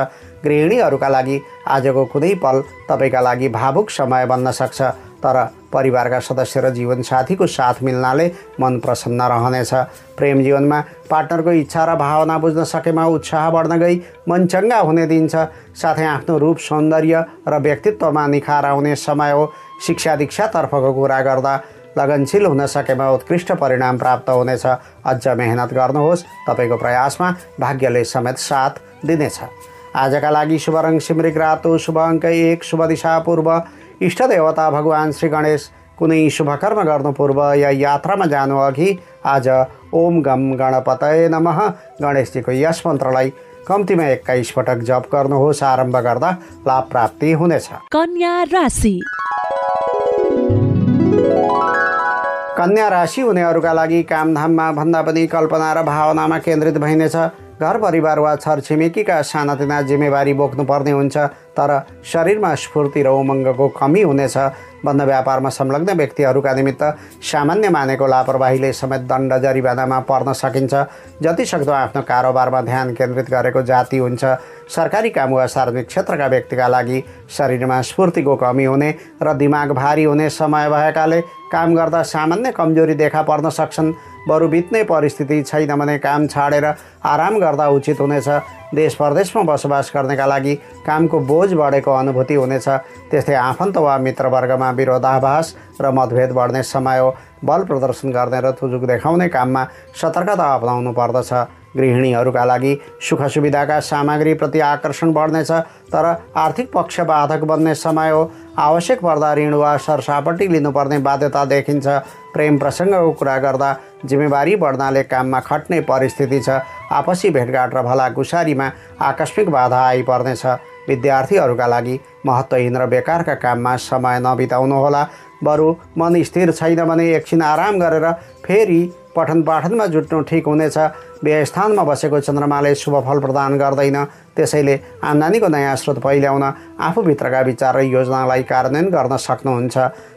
गृहिणीहरूका लागि आजको कुनै पल तपाईँका लागि भावुक समय बन्न सक्छ। तर परिवारका सदस्य र जीवनसाथीको साथ मिल्नाले मन प्रसन्न रहनेछ। प्रेम जीवनमा पार्टनरको इच्छा र भावना बुझ्न सकेमा उत्साह बढ्न गई मन चङ्गा हुने दिन्छ। साथै आफ्नो रूप, सौन्दर्य र व्यक्तित्वमा निखार आउने समय हो। शिक्षा दीक्षातर्फको कुरा गर्दा लगनशील हुन सकेमा उत्कृष्ट परिणाम प्राप्त हुनेछ। अझ मेहनत गर्नुहोस्, तपाईँको प्रयासमा भाग्यले समेत साथ दिनेछ। आजका लागि शुभ रङ सिमरिक रातो, शुभ अङ्क 1, शुभ दिशा पूर्व, इष्ट देवता भगवान श्री गणेश। कुनै शुभकर्म गर्नु पूर्व या यात्रामा जानु अघि आज ओम गम गणपतये नमः गणेशजीको यस मन्त्रलाई कम्तीमा 21 पटक जप गर्नुहोस्। आरम्भ गर्दा लाभ प्राप्ति हुनेछ। कन्या राशि। कन्या राशि हुनेहरूका लागि कामधाममा भन्दा पनि कल्पना र भावनामा केन्द्रित भइनेछ। घर परिवार वा छरछिमेकीका सानातिना जिम्मेवारी बोक्नुपर्ने हुन्छ। तर शरीरमा स्फूर्ति र उमङ्गको कमी हुनेछ। बन्द व्यापारमा संलग्न व्यक्तिहरूका निमित्त सामान्य मानेको लापरवाहीले समेत दण्ड जरिवानामा पर्न सकिन्छ। जतिसक्दो आफ्नो कारोबारमा ध्यान केन्द्रित गरेको जाति हुन्छ। सरकारी काम वा सार्वजनिक क्षेत्रका व्यक्तिका लागि शरीरमा स्फूर्तिको कमी हुने र दिमाग भारी हुने समय भएकाले काम गर्दा सामान्य कमजोरी देखा पर्न सक्छन्। बरु बित्ने परिस्थिति छैन भने काम छाडेर आराम गर्दा उचित हुनेछ। देश परदेशमा बसोबास गर्नेका लागि कामको बोझ बढेको अनुभूति हुनेछ। त्यस्तै आफन्त वा मित्रवर्गमा विरोधाभास र मतभेद बढ्ने समय हो। बल प्रदर्शन गर्ने र तुजुक देखाउने काममा सतर्कता अपनाउनु पर्दछ। गृहिणीहरूका लागि सुख सुविधाका सामग्रीप्रति आकर्षण बढ्नेछ, तर आर्थिक पक्ष बाधक बन्ने समय हो। आवश्यक पर्दा ऋण वा सरसापट्टि लिनुपर्ने बाध्यता देखिन्छ। प्रेम प्रसङ्गको कुरा गर्दा जिम्मेवारी बढ्नाले काममा खट्ने परिस्थिति छ। आपसी भेटघाट र भलाकुसारीमा आकस्मिक बाधा आइपर्नेछ। विद्यार्थीहरूका लागि महत्त्वहीन र बेकारका काममा समय नबिताउनुहोला। बरु मन स्थिर छैन भने एकछिन आराम गरेर फेरि पठन पाठनमा जुट्नु ठिक हुनेछ। व्ययस्थानमा बसेको चन्द्रमाले शुभफल प्रदान गर्दैन, त्यसैले आम्दानीको नयाँ स्रोत पहिल्याउन आफूभित्रका विचार र योजनालाई कार्यान्वयन गर्न सक्नुहुन्छ।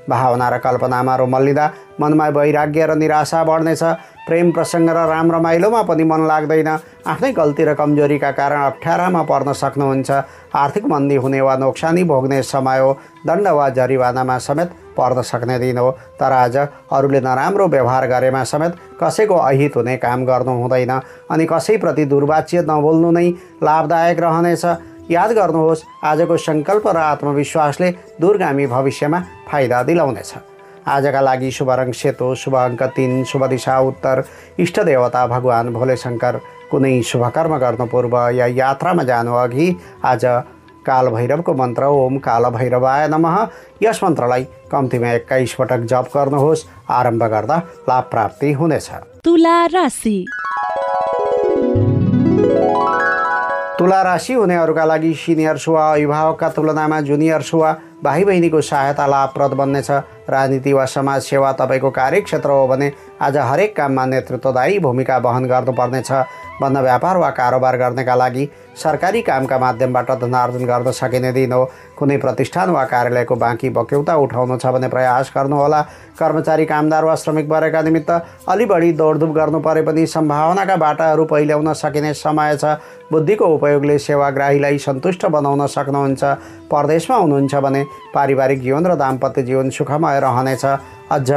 भावना र कल्पनामा रोमल्लिँदा मनमा वैराग्य र निराशा बढ्नेछ। प्रेम प्रसङ्ग र राम रमाइलोमा पनि मन लाग्दैन। आफ्नै गल्ती र कमजोरीका कारण अप्ठ्यारामा पर्न सक्नुहुन्छ। आर्थिक मन्दी हुने वा नोक्सानी भोग्ने समय हो। दण्ड वा जरिवानामा समेत पर्न सक्ने दिन हो। तर आज अरूले नराम्रो व्यवहार गरेमा समेत कसैको अहित हुने काम गर्नु हुँदैन अनि कसैप्रति दुर्वाच्य नबोल्नु नै लाभदायक रहनेछ। याद गर्नुहोस्, आजको सङ्कल्प र आत्मविश्वासले दूरगामी भविष्यमा फाइदा दिलाउनेछ। आजका लागि शुभ रङ सेतो, शुभ अङ्क 3, शुभ दिशा उत्तर, इष्ट देवता भगवान भोले शङ्कर। कुनै शुभ कर्म गर्नु पूर्व या यात्रामा जानु अघि आज काल भैरवको मन्त्र ओम काल भैरवाय नमः यस मन्त्रलाई कम्तीमा 21 पटक जप गर्नुहोस्। आरम्भ गर्दा लाभ प्राप्ति हुनेछ। तुला राशि। तुला राशि हुनेहरूका लागि सिनियर्स वा अभिभावकका तुलनामा जुनियर्स वा भाइ बहिनीको सहायता लाभप्रद बन्नेछ। राजनीति वा समाज सेवा तपाईँको कार्यक्षेत्र हो भने आज हरेक काममा नेतृत्वदायी भूमिका वहन गर्नुपर्नेछ। बन्द व्यापार वा कारोबार गर्नेका लागि सरकारी कामका माध्यमबाट धनार्जन गर्न सकिने दिन हो। कुनै प्रतिष्ठान वा कार्यालयको बाँकी बक्यौता उठाउनु छ भने प्रयास गर्नुहोला। कर्मचारी, कामदार वा श्रमिक वर्गका निमित्त अलि बढी दौडधुप गर्नु परे पनि सम्भावनाका बाटाहरू पहिल्याउन सकिने समय छ। बुद्धिको उपयोगले सेवाग्राहीलाई सन्तुष्ट बनाउन सक्नुहुन्छ। परदेशमा हुनुहुन्छ भने पारिवारिक जीवन र दाम्पत्य जीवन सुखमय रहनेछ। अझ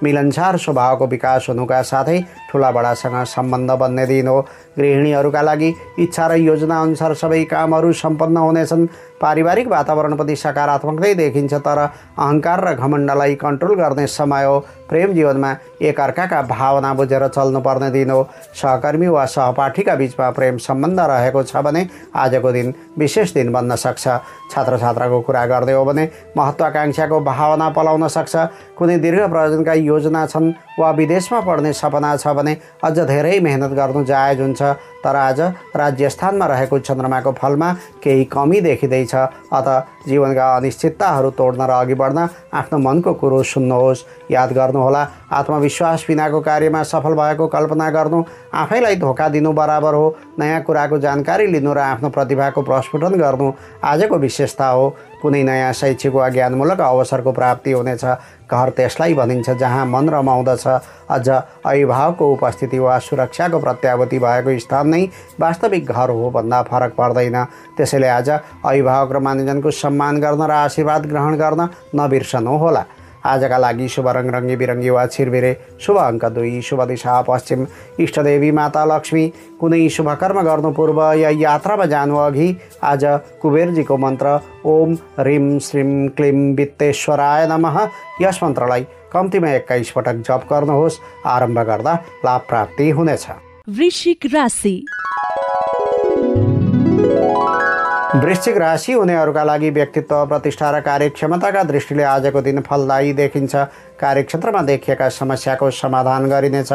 मिलनसार स्वभावको विकास हुनुका साथै ठुलाबडासँग सम्बन्ध बन्ने दिन हो। गृहिणीहरूका लागि इच्छा र योजना अनुसार सबै कामहरू सम्पन्न हुनेछन्। पारिवारिक वातावरण पनि सकारात्मक नै देखिन्छ, तर अहङ्कार र घमण्डलाई कन्ट्रोल गर्ने समय हो। प्रेम जीवनमा एकअर्काका भावना बुझेर चल्नुपर्ने दिन हो। सहकर्मी वा सहपाठीका बिचमा प्रेम सम्बन्ध रहेको छ भने आजको दिन विशेष दिन बन्न सक्छ। छात्र छात्राको कुरा गर्दै हो भने महत्त्वाकाङ्क्षाको भावना पलाउन सक्छ। कुनै दीर्घ प्रयोजनका योजना छन् वा विदेशमा पढ्ने सपना छ भने अझ धेरै मेहनत गर्नु जायज हुन्छ। तर आज राज्य स्थानमा रहेको चन्द्रमाको फलमा केही कमी देखिँदैछ। अतः जीवनका अनिश्चितताहरू तोड्न र अघि बढ्न आफ्नो मनको कुरो सुन्नुहोस्। याद गर्नुहोला, आत्मविश्वास बिनाको कार्यमा सफल भएको कल्पना गर्नु आफैलाई धोका दिनु बराबर हो। नयाँ कुराको जानकारी लिनु र आफ्नो प्रतिभाको प्रस्फुटन गर्नु आजको विशेषता हो। कुनै नयाँ शैक्षिक वा ज्ञानमूलक अवसरको प्राप्ति हुनेछ। घर त्यसलाई भनिन्छ जहाँ मन रमाउँदछ। अझ अभिभावकको उपस्थिति वा सुरक्षाको प्रत्याभूति भएको स्थान नै वास्तविक घर हो भन्दा फरक पर्दैन। त्यसैले आज अभिभावक र मानिजनको सम्मान गर्न र आशीर्वाद ग्रहण गर्न नबिर्सनुहोला। आजका लागि शुभ रङ रङ्गी बिरङ्गी वा छिरबिरे, शुभ अङ्क 2, शुभ दिशा पश्चिम, इष्टदेवी माता लक्ष्मी। कुनै शुभ कर्म गर्नु पूर्व या यात्रामा जानु अघि आज कुबेरजीको मन्त्र ओम ह्रीं श्रीं क्लीं वित्तेश्वराय नमः यस मन्त्रलाई कम्तीमा 21 पटक जप गर्नुहोस्। आरम्भ गर्दा लाभ प्राप्ति हुनेछ। वृश्चिक राशि। वृश्चिक राशि हुनेहरूका लागि व्यक्तित्व, प्रतिष्ठा र कार्यक्षमताका दृष्टिले आजको दिन फलदायी देखिन्छ। कार्यक्षेत्रमा देखिएका समस्याको समाधान गरिनेछ।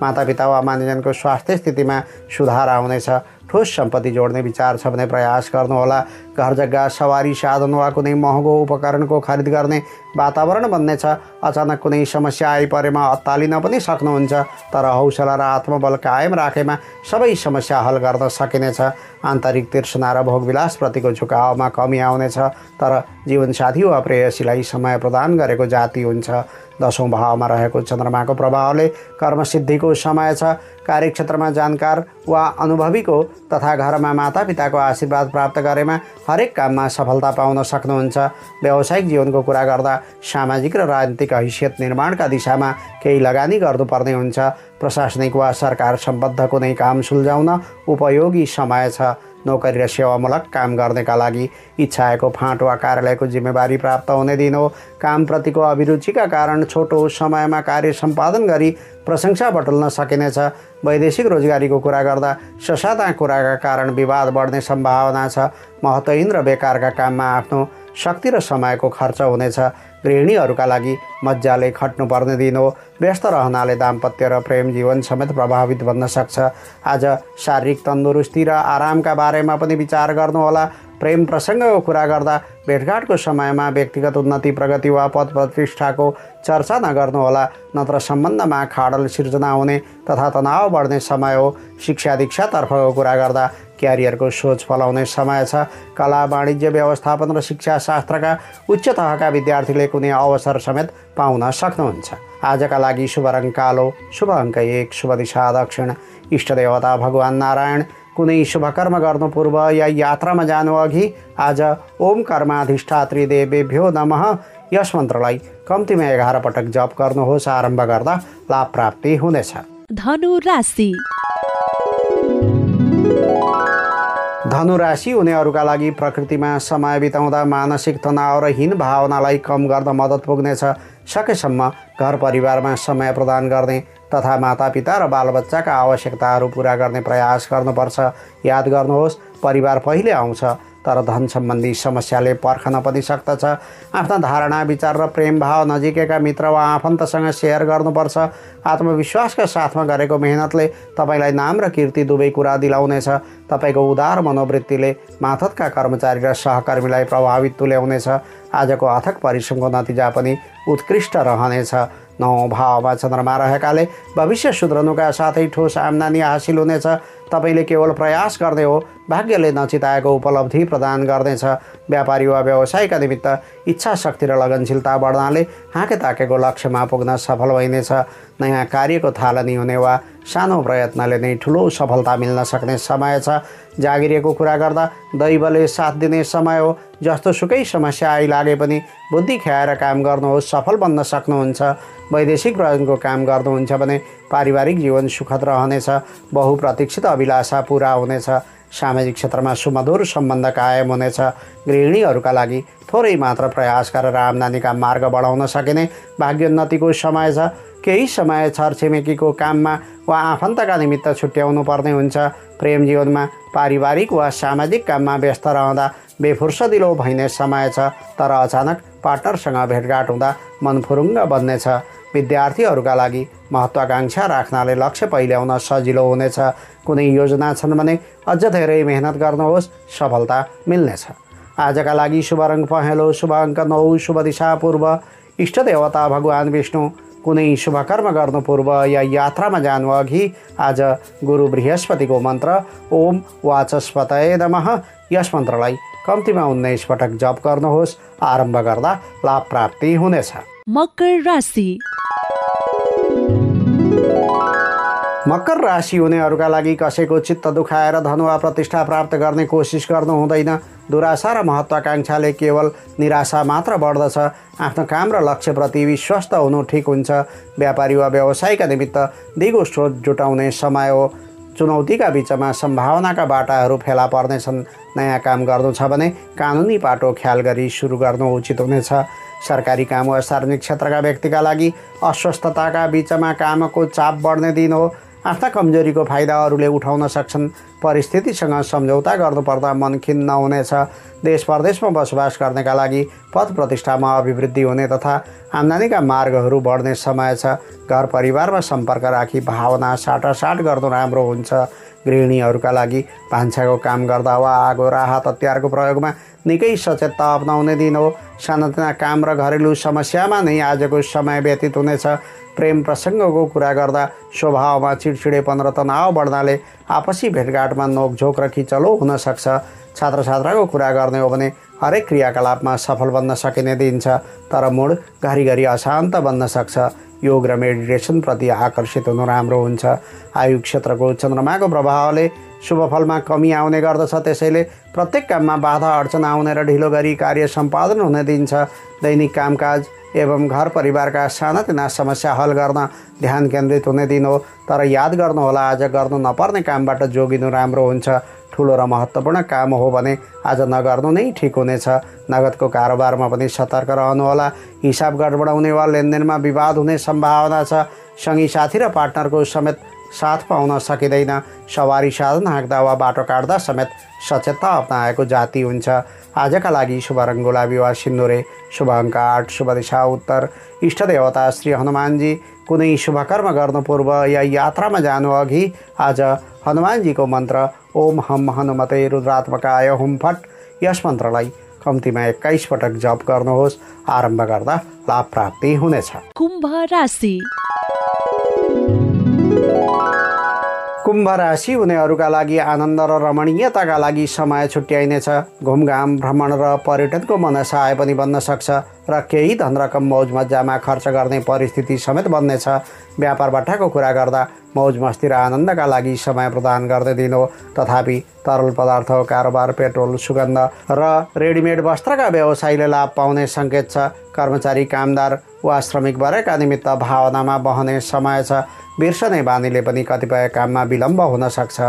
मातापिता वा मानिजनको स्वास्थ्य स्थितिमा सुधार आउनेछ। ठोस सम्पत्ति जोड्ने विचार छ भने प्रयास गर्नुहोला। घर जग्गा, सवारी साधन वा कुनै महँगो उपकरणको खरिद गर्ने वातावरण बन्नेछ। अचानक कुनै समस्या आइपरेमा अत्तालिन पनि सक्नुहुन्छ, तर हौसला र आत्मबल कायम राखेमा सबै समस्या हल गर्न सकिनेछ। आन्तरिक तृष्णा र भोगविलासप्रतिको झुकावमा कमी आउनेछ, तर जीवनसाथी वा प्रेयसीलाई समय प्रदान गरेको जाति हुन्छ। 10औं भावमा रहेको चन्द्रमाको प्रभावले कर्मसिद्धिको समय छ। कार्यक्षेत्रमा जानकार वा अनुभवीको तथा घरमा मातापिताको आशीर्वाद प्राप्त गरेमा हरेक काममा सफलता पाउन सक्नुहुन्छ। व्यावसायिक जीवनको कुरा गर्दा सामाजिक र राजनीतिक हैसियत निर्माणका दिशामा केही लगानी गर्नुपर्ने हुन्छ। प्रशासनिक वा सरकार सम्बद्ध कुनै काम सुल्झाउन उपयोगी समय छ। नोकरी र सेवामूलक काम गर्नेका लागि इच्छाएको फाँट वा कार्यालयको जिम्मेवारी प्राप्त हुने दिन हो। कामप्रतिको अभिरुचिका कारण छोटो समयमा कार्य सम्पादन गरी प्रशंसा बटुल्न सकिनेछ। वैदेशिक रोजगारीको कुरा गर्दा ससाना कुराका कारण विवाद बढ्ने सम्भावना छ। महत्त्वहीन र बेकारका काममा आफ्नो शक्ति र समयको खर्च हुनेछ। गृहिणीहरूका लागि मजाले खट्नुपर्ने दिन हो। व्यस्त रहनाले दाम्पत्य र प्रेम जीवन समेत प्रभावित बन्न सक्छ। आज शारीरिक तन्दुरुस्ती र आरामका बारेमा पनि विचार गर्नुहोला। प्रेम प्रसङ्गको कुरा गर्दा भेटघाटको समयमा व्यक्तिगत उन्नति प्रगति वा पद प्रतिष्ठाको चर्चा नगर्नुहोला, नत्र सम्बन्धमा खाडल सिर्जना हुने तथा तनाव बढ्ने समय हो। शिक्षा दीक्षातर्फको कुरा गर्दा क्यारियरको सोच फलाउने समय छ। कला वाणिज्य व्यवस्थापन र शिक्षा शास्त्रका उच्च तहका विद्यार्थीले कुनै अवसर समेत पाउन सक्नुहुन्छ। आजका लागि शुभ रङ कालो, शुभ अङ्क 1, शुभ दिशा दक्षिण। इष्टदेवता भगवान् नारायण। कुनै शुभ कर्म गर्नु पूर्व या यात्रामा जानु अघि आज ओम कर्माधिष्ठात्री देवेभ्यो नमः यस मन्त्रलाई कम्तीमा 11 पटक जप गर्नुहोस्। आरम्भ गर्दा लाभ प्राप्ति हुनेछ। धनु राशि। धनु राशि हुनेहरूका लागि प्रकृतिमा समय बिताउँदा मानसिक तनाव र हीन भावनालाई कम गर्न मद्दत पुग्नेछ। सकेसम्म घर परिवारमा समय प्रदान गर्ने तथा मातापिता र बालबच्चाका आवश्यकताहरू पुरा गर्ने प्रयास गर्नुपर्छ। याद गर्नुहोस्, परिवार पहिले आउँछ, तर धन सम्बन्धी समस्याले पर्खन पनि सक्दछ। आफ्ना धारणा विचार र प्रेम भाव नजिकैका मित्र वा आफन्तसँग सेयर गर्नुपर्छ। आत्मविश्वासका साथमा गरेको मेहनतले तपाईँलाई नाम र कीर्ति दुवै कुरा दिलाउनेछ। तपाईँको उदार मनोवृत्तिले माथतका कर्मचारी र सहकर्मीलाई प्रभावित तुल्याउनेछ। आजको अथक परिश्रमको नतिजा पनि उत्कृष्ट रहनेछ। 9 भावमा चन्द्रमा रहेकाले भविष्य सुध्रनुका साथै ठोस आम्दानी हासिल हुनेछ। तपाईँले केवल प्रयास गर्ने हो, भाग्यले नचिताएको उपलब्धि प्रदान गर्नेछ। व्यापारी वा व्यवसायका निमित्त इच्छा शक्ति र लगनशीलता बढ्नाले हाँके ताकेको लक्ष्यमा पुग्न सफल भइनेछ। नयाँ कार्यको थालनी हुने वा सानो प्रयत्नले नै ठुलो सफलता मिल्न सक्ने समय छ। जागिरीको कुरा गर्दा दैवले साथ दिने समय हो। जस्तो सुकै समस्या आइलागे पनि बुद्धि ख्याएर काम गर्नुहोस्, सफल बन्न सक्नुहुन्छ। वैदेशिक प्रयोजनको काम गर्नुहुन्छ भने पारिवारिक जीवन सुखद रहनेछ। बहुप्रतीक्षित अभिलाषा पुरा हुनेछ। सामाजिक क्षेत्रमा सुमधुर सम्बन्ध कायम हुनेछ। गृहिणीहरूका लागि थोरै मात्र प्रयास गरेर आम्दानीका मार्ग बढाउन सकिने भाग्योन्नतिको समय छ। केही समय छरछिमेकीको काममा वा आफन्तका निमित्त छुट्याउनु पर्ने हुन्छ। प्रेम जीवनमा पारिवारिक वा सामाजिक काममा व्यस्त रहँदा बेफुर्सदिलो भइने समय छ, तर अचानक पार्टनरसँग भेटघाट हुँदा मन फुरुङ्ग बन्नेछ। विद्यार्थीहरूका लागि महत्त्वाकांक्षा राख्नाले लक्ष्य पहिल्याउन सजिलो हुनेछ। कुनै योजना छन् भने अझ धेरै मेहनत गर्नुहोस्, सफलता मिल्नेछ। आजका लागि शुभ रङ पहेँलो, शुभ अङ्क 9, शुभ दिशा पूर्व। इष्टदेवता भगवान् विष्णु। कुनै शुभ कर्म गर्नु पूर्व या यात्रामा जानु अघि आज गुरु बृहस्पतिको मन्त्र ओम वाचस्पतये नमः यस मन्त्रलाई कम्तीमा 19 पटक जप गर्नुहोस्। आरम्भ गर्दा लाभ प्राप्ति हुनेछ। मकर राशि। मकर राशि हुनेहरूका लागि कसैको चित्त दुखाएर धन वा प्रतिष्ठा प्राप्त गर्ने कोसिस गर्नु हुँदैन। दुराशा र महत्त्वाकांक्षाले केवल निराशा मात्र बढ्दछ। आफ्नो काम र लक्ष्यप्रति विश्वस्त हुनु ठिक हुन्छ। व्यापारी वा व्यवसायका निमित्त दिगो स्रोत जुटाउने समय हो। चुनौतीका बिचमा सम्भावनाका बाटाहरू फेला पर्नेछन्। नयाँ काम गर्नु छ भने कानुनी पाटो ख्याल गरी सुरु गर्नु उचित हुनेछ। सरकारी काम वा सार्वजनिक क्षेत्रका व्यक्तिका लागि अस्वस्थताका बिचमा कामको चाप बढ्ने दिन हो। आफ्ना कमजोरीको फाइदा अरूले उठाउन सक्छन्। परिस्थितिसँग सम्झौता गर्नुपर्दा मन खिन्न हुनेछ। देश परदेशमा बसोबास गर्नेका लागि पद प्रतिष्ठामा अभिवृद्धि हुने तथा आम्दानीका मार्गहरू बढ्ने समय छ। घर परिवारमा सम्पर्क राखी भावना साटासाट गर्नु राम्रो हुन्छ। गृहिणीहरूका लागि भान्साको काम गर्दा वा आगो राहत हतियारको प्रयोगमा निकै सचेतता अपनाउने दिन हो। सानातिना काम र घरेलु समस्यामा नै आजको समय व्यतीत हुनेछ। प्रेम प्रसङ्गको कुरा गर्दा स्वभावमा चिडचिडेपन र तनाव बढ्नाले आपसी भेटघाटमा नोकझोक र खिचलो हुन सक्छ। छात्र छात्राको कुरा गर्ने हो भने हरेक क्रियाकलापमा सफल बन्न सकिने दिन छ, तर मुड घरिघरि अशान्त बन्न सक्छ। योग र मेडिटेसनप्रति आकर्षित हुनु राम्रो हुन्छ। आयु क्षेत्रको चन्द्रमाको प्रभावले शुभफलमा कमी आउने गर्दछ, त्यसैले प्रत्येक काममा बाधा अड्चन आउने र ढिलो गरी कार्य सम्पादन हुने दिन छ। दैनिक कामकाज एवं घर परिवारका सानातिना समस्या हल गर्न ध्यान केन्द्रित हुने दिन हो। तर याद गर्नुहोला, आज गर्नु नपर्ने कामबाट जोगिनु राम्रो हुन्छ। ठुलो र महत्त्वपूर्ण काम हो भने आज नगर्नु नै ठिक हुनेछ। नगदको कारोबारमा पनि सतर्क रहनुहोला। हिसाब गडबडाउने वा लेनदेनमा विवाद हुने सम्भावना छ। सँगी साथी र पार्टनरको समेत साथ पाउन सकिँदैन। सवारी साधन हाँक्दा वा बाटो काट्दा समेत सचेतता अपनाएको जाति हुन्छ। आजका लागि शुभ रङ गुलाबी वा सिन्दुरे, शुभ अङ्क 8, शुभ दिशा उत्तर। इष्ट देवता श्री हनुमानजी। कुनै शुभ कर्म गर्नु पूर्व या यात्रामा जानु अघि आज हनुमानजीको मन्त्र ओम हम हनुमते रुद्रात्मकाय हुम फट, यस मन्त्रलाई कम्तीमा 21 पटक जप गर्नुहोस्। आरम्भ गर्दा लाभ प्राप्ति हुनेछ। कुम्भ राशि। कुम्भ राशि हुनेहरूका लागि आनन्द र रमणीयताका लागि समय छुट्याइनेछ। घुमघाम, भ्रमण र पर्यटनको मनसाय पनि बन्न सक्छ र केही धन रकम मौज मजामा खर्च गर्ने परिस्थिति समेत बन्नेछ। व्यापार बट्टाको कुरा गर्दा मौज मस्ती र आनन्दका लागि समय प्रदान गर्ने दिन हो। तथापि तरल पदार्थ, कारोबार, पेट्रोल, सुगन्ध र रेडिमेड वस्त्रका व्यवसायीले लाभ पाउने सङ्केत छ। कर्मचारी, कामदार वा श्रमिक वर्गका निमित्त भावनामा बहने समय छ। बिर्सने बानीले पनि कतिपय काममा विलम्ब हुन सक्छ।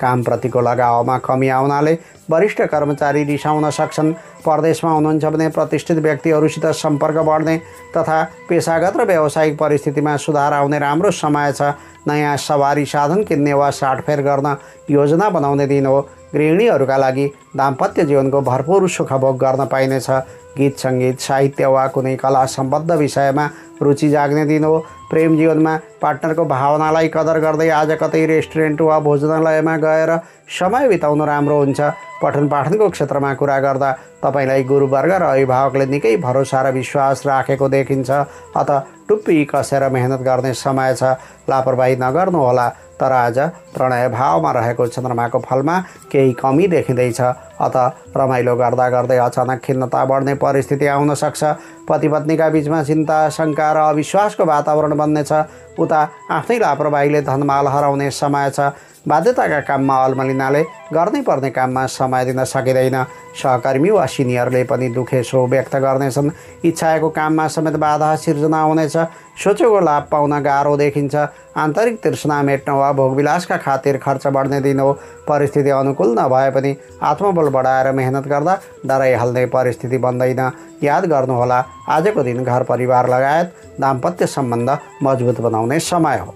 कामप्रतिको लगावमा कमी आउनाले वरिष्ठ कर्मचारी रिसाउन सक्छन्। परदेशमा हुनुहुन्छ भने प्रतिष्ठित व्यक्तिहरूसित सम्पर्क बढ्ने तथा पेसागत र व्यावसायिक परिस्थितिमा सुधार आउने राम्रो समय छ। नयाँ सवारी साधन किन्ने वा साटफेर गर्न योजना बनाउने दिन हो। गृहिणीहरूका लागि दाम्पत्य जीवनको भरपूर सुखभोग गर्न पाइनेछ। गीत सङ्गीत, साहित्य वा कुनै कला सम्बद्ध विषयमा रुचि जाग्ने दिन हो। प्रेम जीवनमा पार्टनरको भावनालाई कदर गर्दै आज कतै रेस्टुरेन्ट वा भोजनालयमा गएर समय बिताउनु राम्रो हुन्छ। पठन पाठनको क्षेत्रमा कुरा गर्दा तपाईँलाई गुरुवर्ग र अभिभावकले निकै भरोसा र विश्वास राखेको देखिन्छ। अत टुप्पी कसेर मेहनत गर्ने समय छ। लापरवाही नगर्नुहोला। तर आज प्रणय भावमा रहेको चन्द्रमाको फलमा केही कमी देखिँदैछ। अत रमाइलो गर्दा गर्दै अचानक खिन्नता बढ्ने परिस्थिति आउन सक्छ। पति पत्नीका बिचमा चिन्ता, शङ्का र अविश्वासको वातावरण बन्नेछ। उता आफ्नै लापरवाहीले धनमाल हराउने समय छ। बाध्यताका काममा अल्मलिनाले गर्नै पर्ने काममा समय दिन सकिँदैन। सहकर्मी वा सिनियरले पनि दुखेसो व्यक्त गर्नेछन्। इच्छाएको काममा समेत बाधा सिर्जना हुनेछ। सोचेको लाभ पाउन गाह्रो देखिन्छ। आन्तरिक तृष्णा मेट्न वा भोगविलासका खातिर खर्च बढ्ने दिन हो। परिस्थिति अनुकूल नभए पनि आत्मबल बढाएर मेहनत गर्दा डराइहाल्ने परिस्थिति बन्दैन। याद गर्नुहोला, आजको दिन घर परिवार लगायत दाम्पत्य सम्बन्ध मजबुत बनाउने समय हो।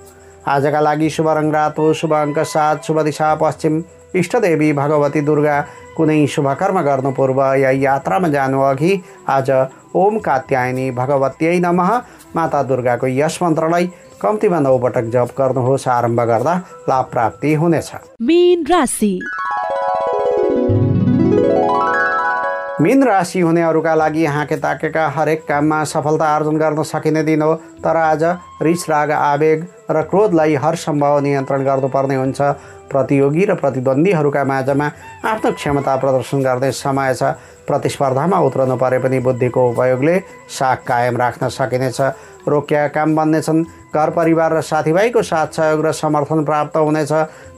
आजका लागि शुभ रङ रातो, शुभ अङ्क 7, शुभ दिशा पश्चिम। इष्टदेवी भगवती दुर्गा। कुनै शुभ कर्म गर्नु पूर्व या यात्रामा जानु अघि आज ओम कात्यायनी भगवत्यै नमः माता दुर्गाको यस मन्त्रलाई कम्तीमा 9 पटक जप गर्नुहोस्। आरम्भ गर्दा लाभ प्राप्ति हुनेछ। मीन राशि। मीन राशि हुनेहरूका लागि हाँके ताकेका हरेक काममा सफलता आर्जन गर्न सकिने दिन हो। तर आज रिस, राग, आवेग र क्रोधलाई हर सम्भव नियन्त्रण गर्नुपर्ने हुन्छ। प्रतियोगी र प्रतिद्वन्दीहरूका माझमा आफ्नो क्षमता प्रदर्शन गर्ने समय छ। प्रतिस्पर्धामा उत्रनु परे पनि बुद्धिको उपयोगले साख कायम राख्न सकिनेछ। रोकिएका काम बन्नेछन्। घर परिवार र साथीभाइको साथ सहयोग र समर्थन प्राप्त हुनेछ।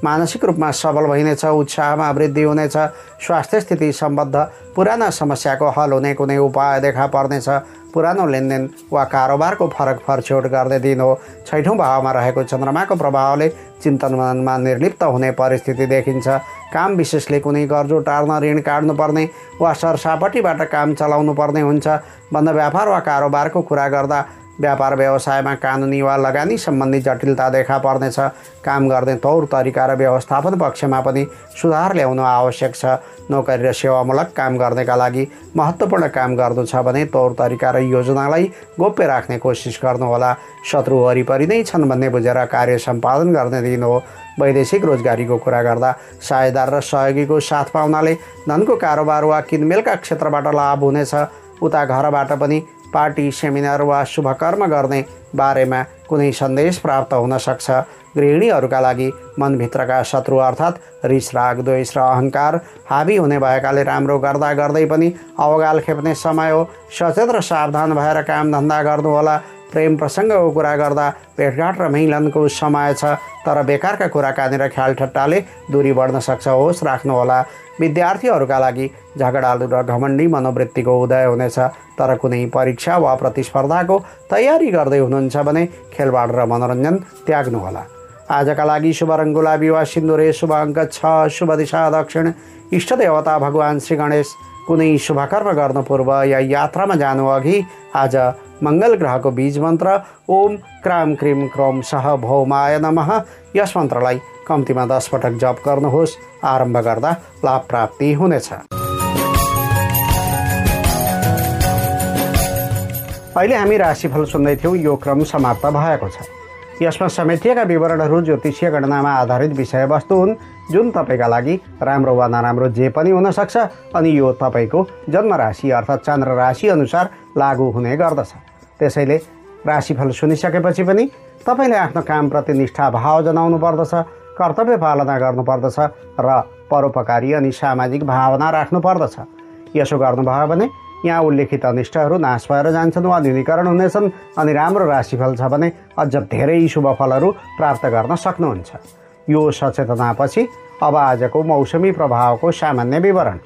मानसिक रूपमा सबल भइनेछ। उत्साहमा वृद्धि हुनेछ। स्वास्थ्य स्थिति सम्बद्ध पुराना समस्याको हल हुने कुनै उपाय देखा पर्नेछ। पुरानो लेनदेन वा कारोबारको फरक फरछोट गर्ने दिन हो। 6औँ भावमा रहेको चन्द्रमाको प्रभावले चिन्तन मननमा निर्लिप्त हुने परिस्थिति देखिन्छ। काम विशेषले कुनै कर्जो टार्न, ऋण काट्नुपर्ने वा सरसापट्टिबाट काम चलाउनु पर्ने हुन्छ। बन्द व्यापार वा कारोबारको कुरा गर्दा व्यापार व्यवसायमा कानुनी वा लगानी सम्बन्धी जटिलता देखा पर्नेछ। काम गर्ने तौर तरिका र व्यवस्थापन पक्षमा पनि सुधार ल्याउनु आवश्यक छ। नोकरी र सेवामूलक काम गर्नेका लागि महत्त्वपूर्ण काम गर्नु छ भने तौर तरिका र योजनालाई गोप्य राख्ने कोसिस गर्नुहोला। शत्रु वरिपरि नै छन् भन्ने बुझेर कार्य सम्पादन गर्ने दिन हो। वैदेशिक रोजगारीको कुरा गर्दा साझेदार र सहयोगीको साथ पाउनाले धनको कारोबार वा किनमेलका क्षेत्रबाट लाभ हुनेछ। उता घरबाट पनि पार्टी, सेमिनार वा शुभ कर्म गर्ने बारेमा कुनै सन्देश प्राप्त हुन सक्छ। गृहिणीहरूका लागि मनभित्रका शत्रु अर्थात् रिस, राग, द्वेष र अहङ्कार हाबी हुने भएकाले राम्रो गर्दा गर्दै पनि अवगाल खेप्ने समय हो। सचेत र सावधान भएर काम धन्दा गर्नुहोला। प्रेम प्रसङ्गको कुरा गर्दा भेटघाट र मिलनको समय छ, तर बेकारका कुराकानी र ख्यालठट्टाले दूरी बढ्न सक्छ। होस् राख्नुहोला। विद्यार्थीहरूका लागि झगडालु र घमण्डी मनोवृत्तिको उदय हुनेछ, तर कुनै परीक्षा वा प्रतिस्पर्धाको तयारी गर्दै हुनुहुन्छ भने खेलबाड र मनोरञ्जन त्याग्नुहोला। आजका लागि शुभ रङ गुलाबी वा सिन्दुरे, शुभ अङ्क 6, शुभ दिशा दक्षिण, इष्ट देवता भगवान श्री गणेश। कुनै शुभकर्म गर्नु पूर्व या यात्रामा जानु अघि आज मङ्गल ग्रहको बीज मन्त्र ओम क्राम क्रिम क्रोम सह भौमाय नमः यस मन्त्रलाई कम्तीमा 10 पटक जप गर्नुहोस्। आरम्भ गर्दा लाभ प्राप्ति हुनेछ। अहिले हामी राशिफल सुन्दै थियौँ। यो क्रम समाप्त भएको छ। यसमा समेटिएका विवरणहरू ज्योतिषीय गणनामा आधारित विषयवस्तु हुन्, जुन तपाईँका लागि राम्रो वा नराम्रो जे पनि हुनसक्छ, अनि यो तपाईँको जन्म राशि अर्थात् चन्द्र राशि अनुसार लागू हुने गर्दछ। त्यसैले राशिफल सुनिसकेपछि पनि तपाईँले आफ्नो कामप्रति निष्ठा भाव जनाउनु पर्दछ, कर्तव्य पालना गर्नुपर्दछ र परोपकारी अनि सामाजिक भावना राख्नुपर्दछ। यसो गर्नुभयो भने यहाँ उल्लेखित अनिष्टहरू नाश भएर जान्छन् वा न्यूनीकरण हुनेछन्, अनि राम्रो राशिफल छ भने अझ धेरै शुभ फलहरू प्राप्त गर्न सक्नुहुन्छ। यो सचेतनापछि अब आजको मौसमी प्रभावको सामान्य विवरण।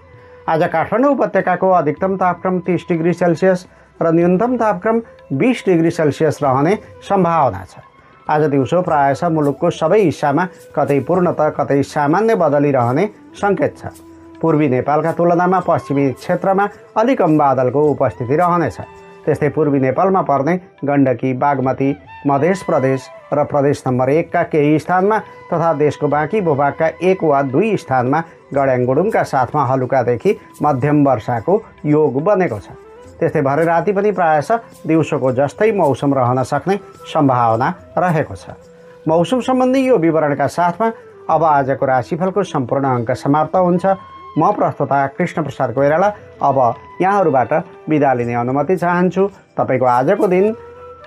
आज काठमाडौँ उपत्यकाको अधिकतम तापक्रम 30 डिग्री सेल्सियस र न्यूनतम तापक्रम 20 डिग्री सेल्सियस रहने सम्भावना छ। आज दिउँसो प्रायः मुलुकको सबै हिस्सामा कतै पूर्णतः कतै सामान्य बदलिरहने सङ्केत छ। पूर्वी नेपालका तुलनामा पश्चिमी क्षेत्रमा अलि कम बादलको उपस्थिति रहनेछ। त्यस्तै पूर्वी नेपालमा पर्ने गण्डकी, बागमती, मध्य प्रदेश र प्रदेश नम्बर 1 का केही स्थानमा तथा देशको बाँकी भूभागका 1 वा 2 स्थानमा गड्याङगुडुङका साथमा हलुकादेखि मध्यम वर्षाको योग बनेको छ। त्यस्तै भरे राति पनि प्रायः दिउँसोको जस्तै मौसम रहन सक्ने सम्भावना रहेको छ। मौसम सम्बन्धी यो विवरणका साथमा अब आजको राशिफलको सम्पूर्ण अङ्क समाप्त हुन्छ। म प्रस्तुता कृष्ण प्रसाद कोइराला अब यहाँहरूबाट बिदा लिने अनुमति चाहन्छु। तपाईँको आजको दिन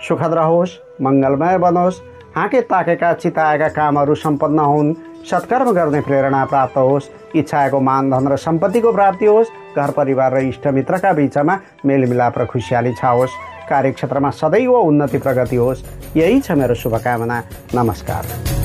सुखद रहोस्, मङ्गलमय बनोस्, हाँके ताकेका चिताएका कामहरू सम्पन्न हुन्, सत्कर्म गर्ने प्रेरणा प्राप्त होस्, इच्छाएको मानधन र सम्पत्तिको प्राप्ति होस्, घर परिवार र इष्टमित्रका बीचमा मेलमिलाप र खुसियाली छाओस्, कार्यक्षेत्रमा सदैव उन्नति प्रगति होस्। यही छ मेरो शुभकामना। नमस्कार।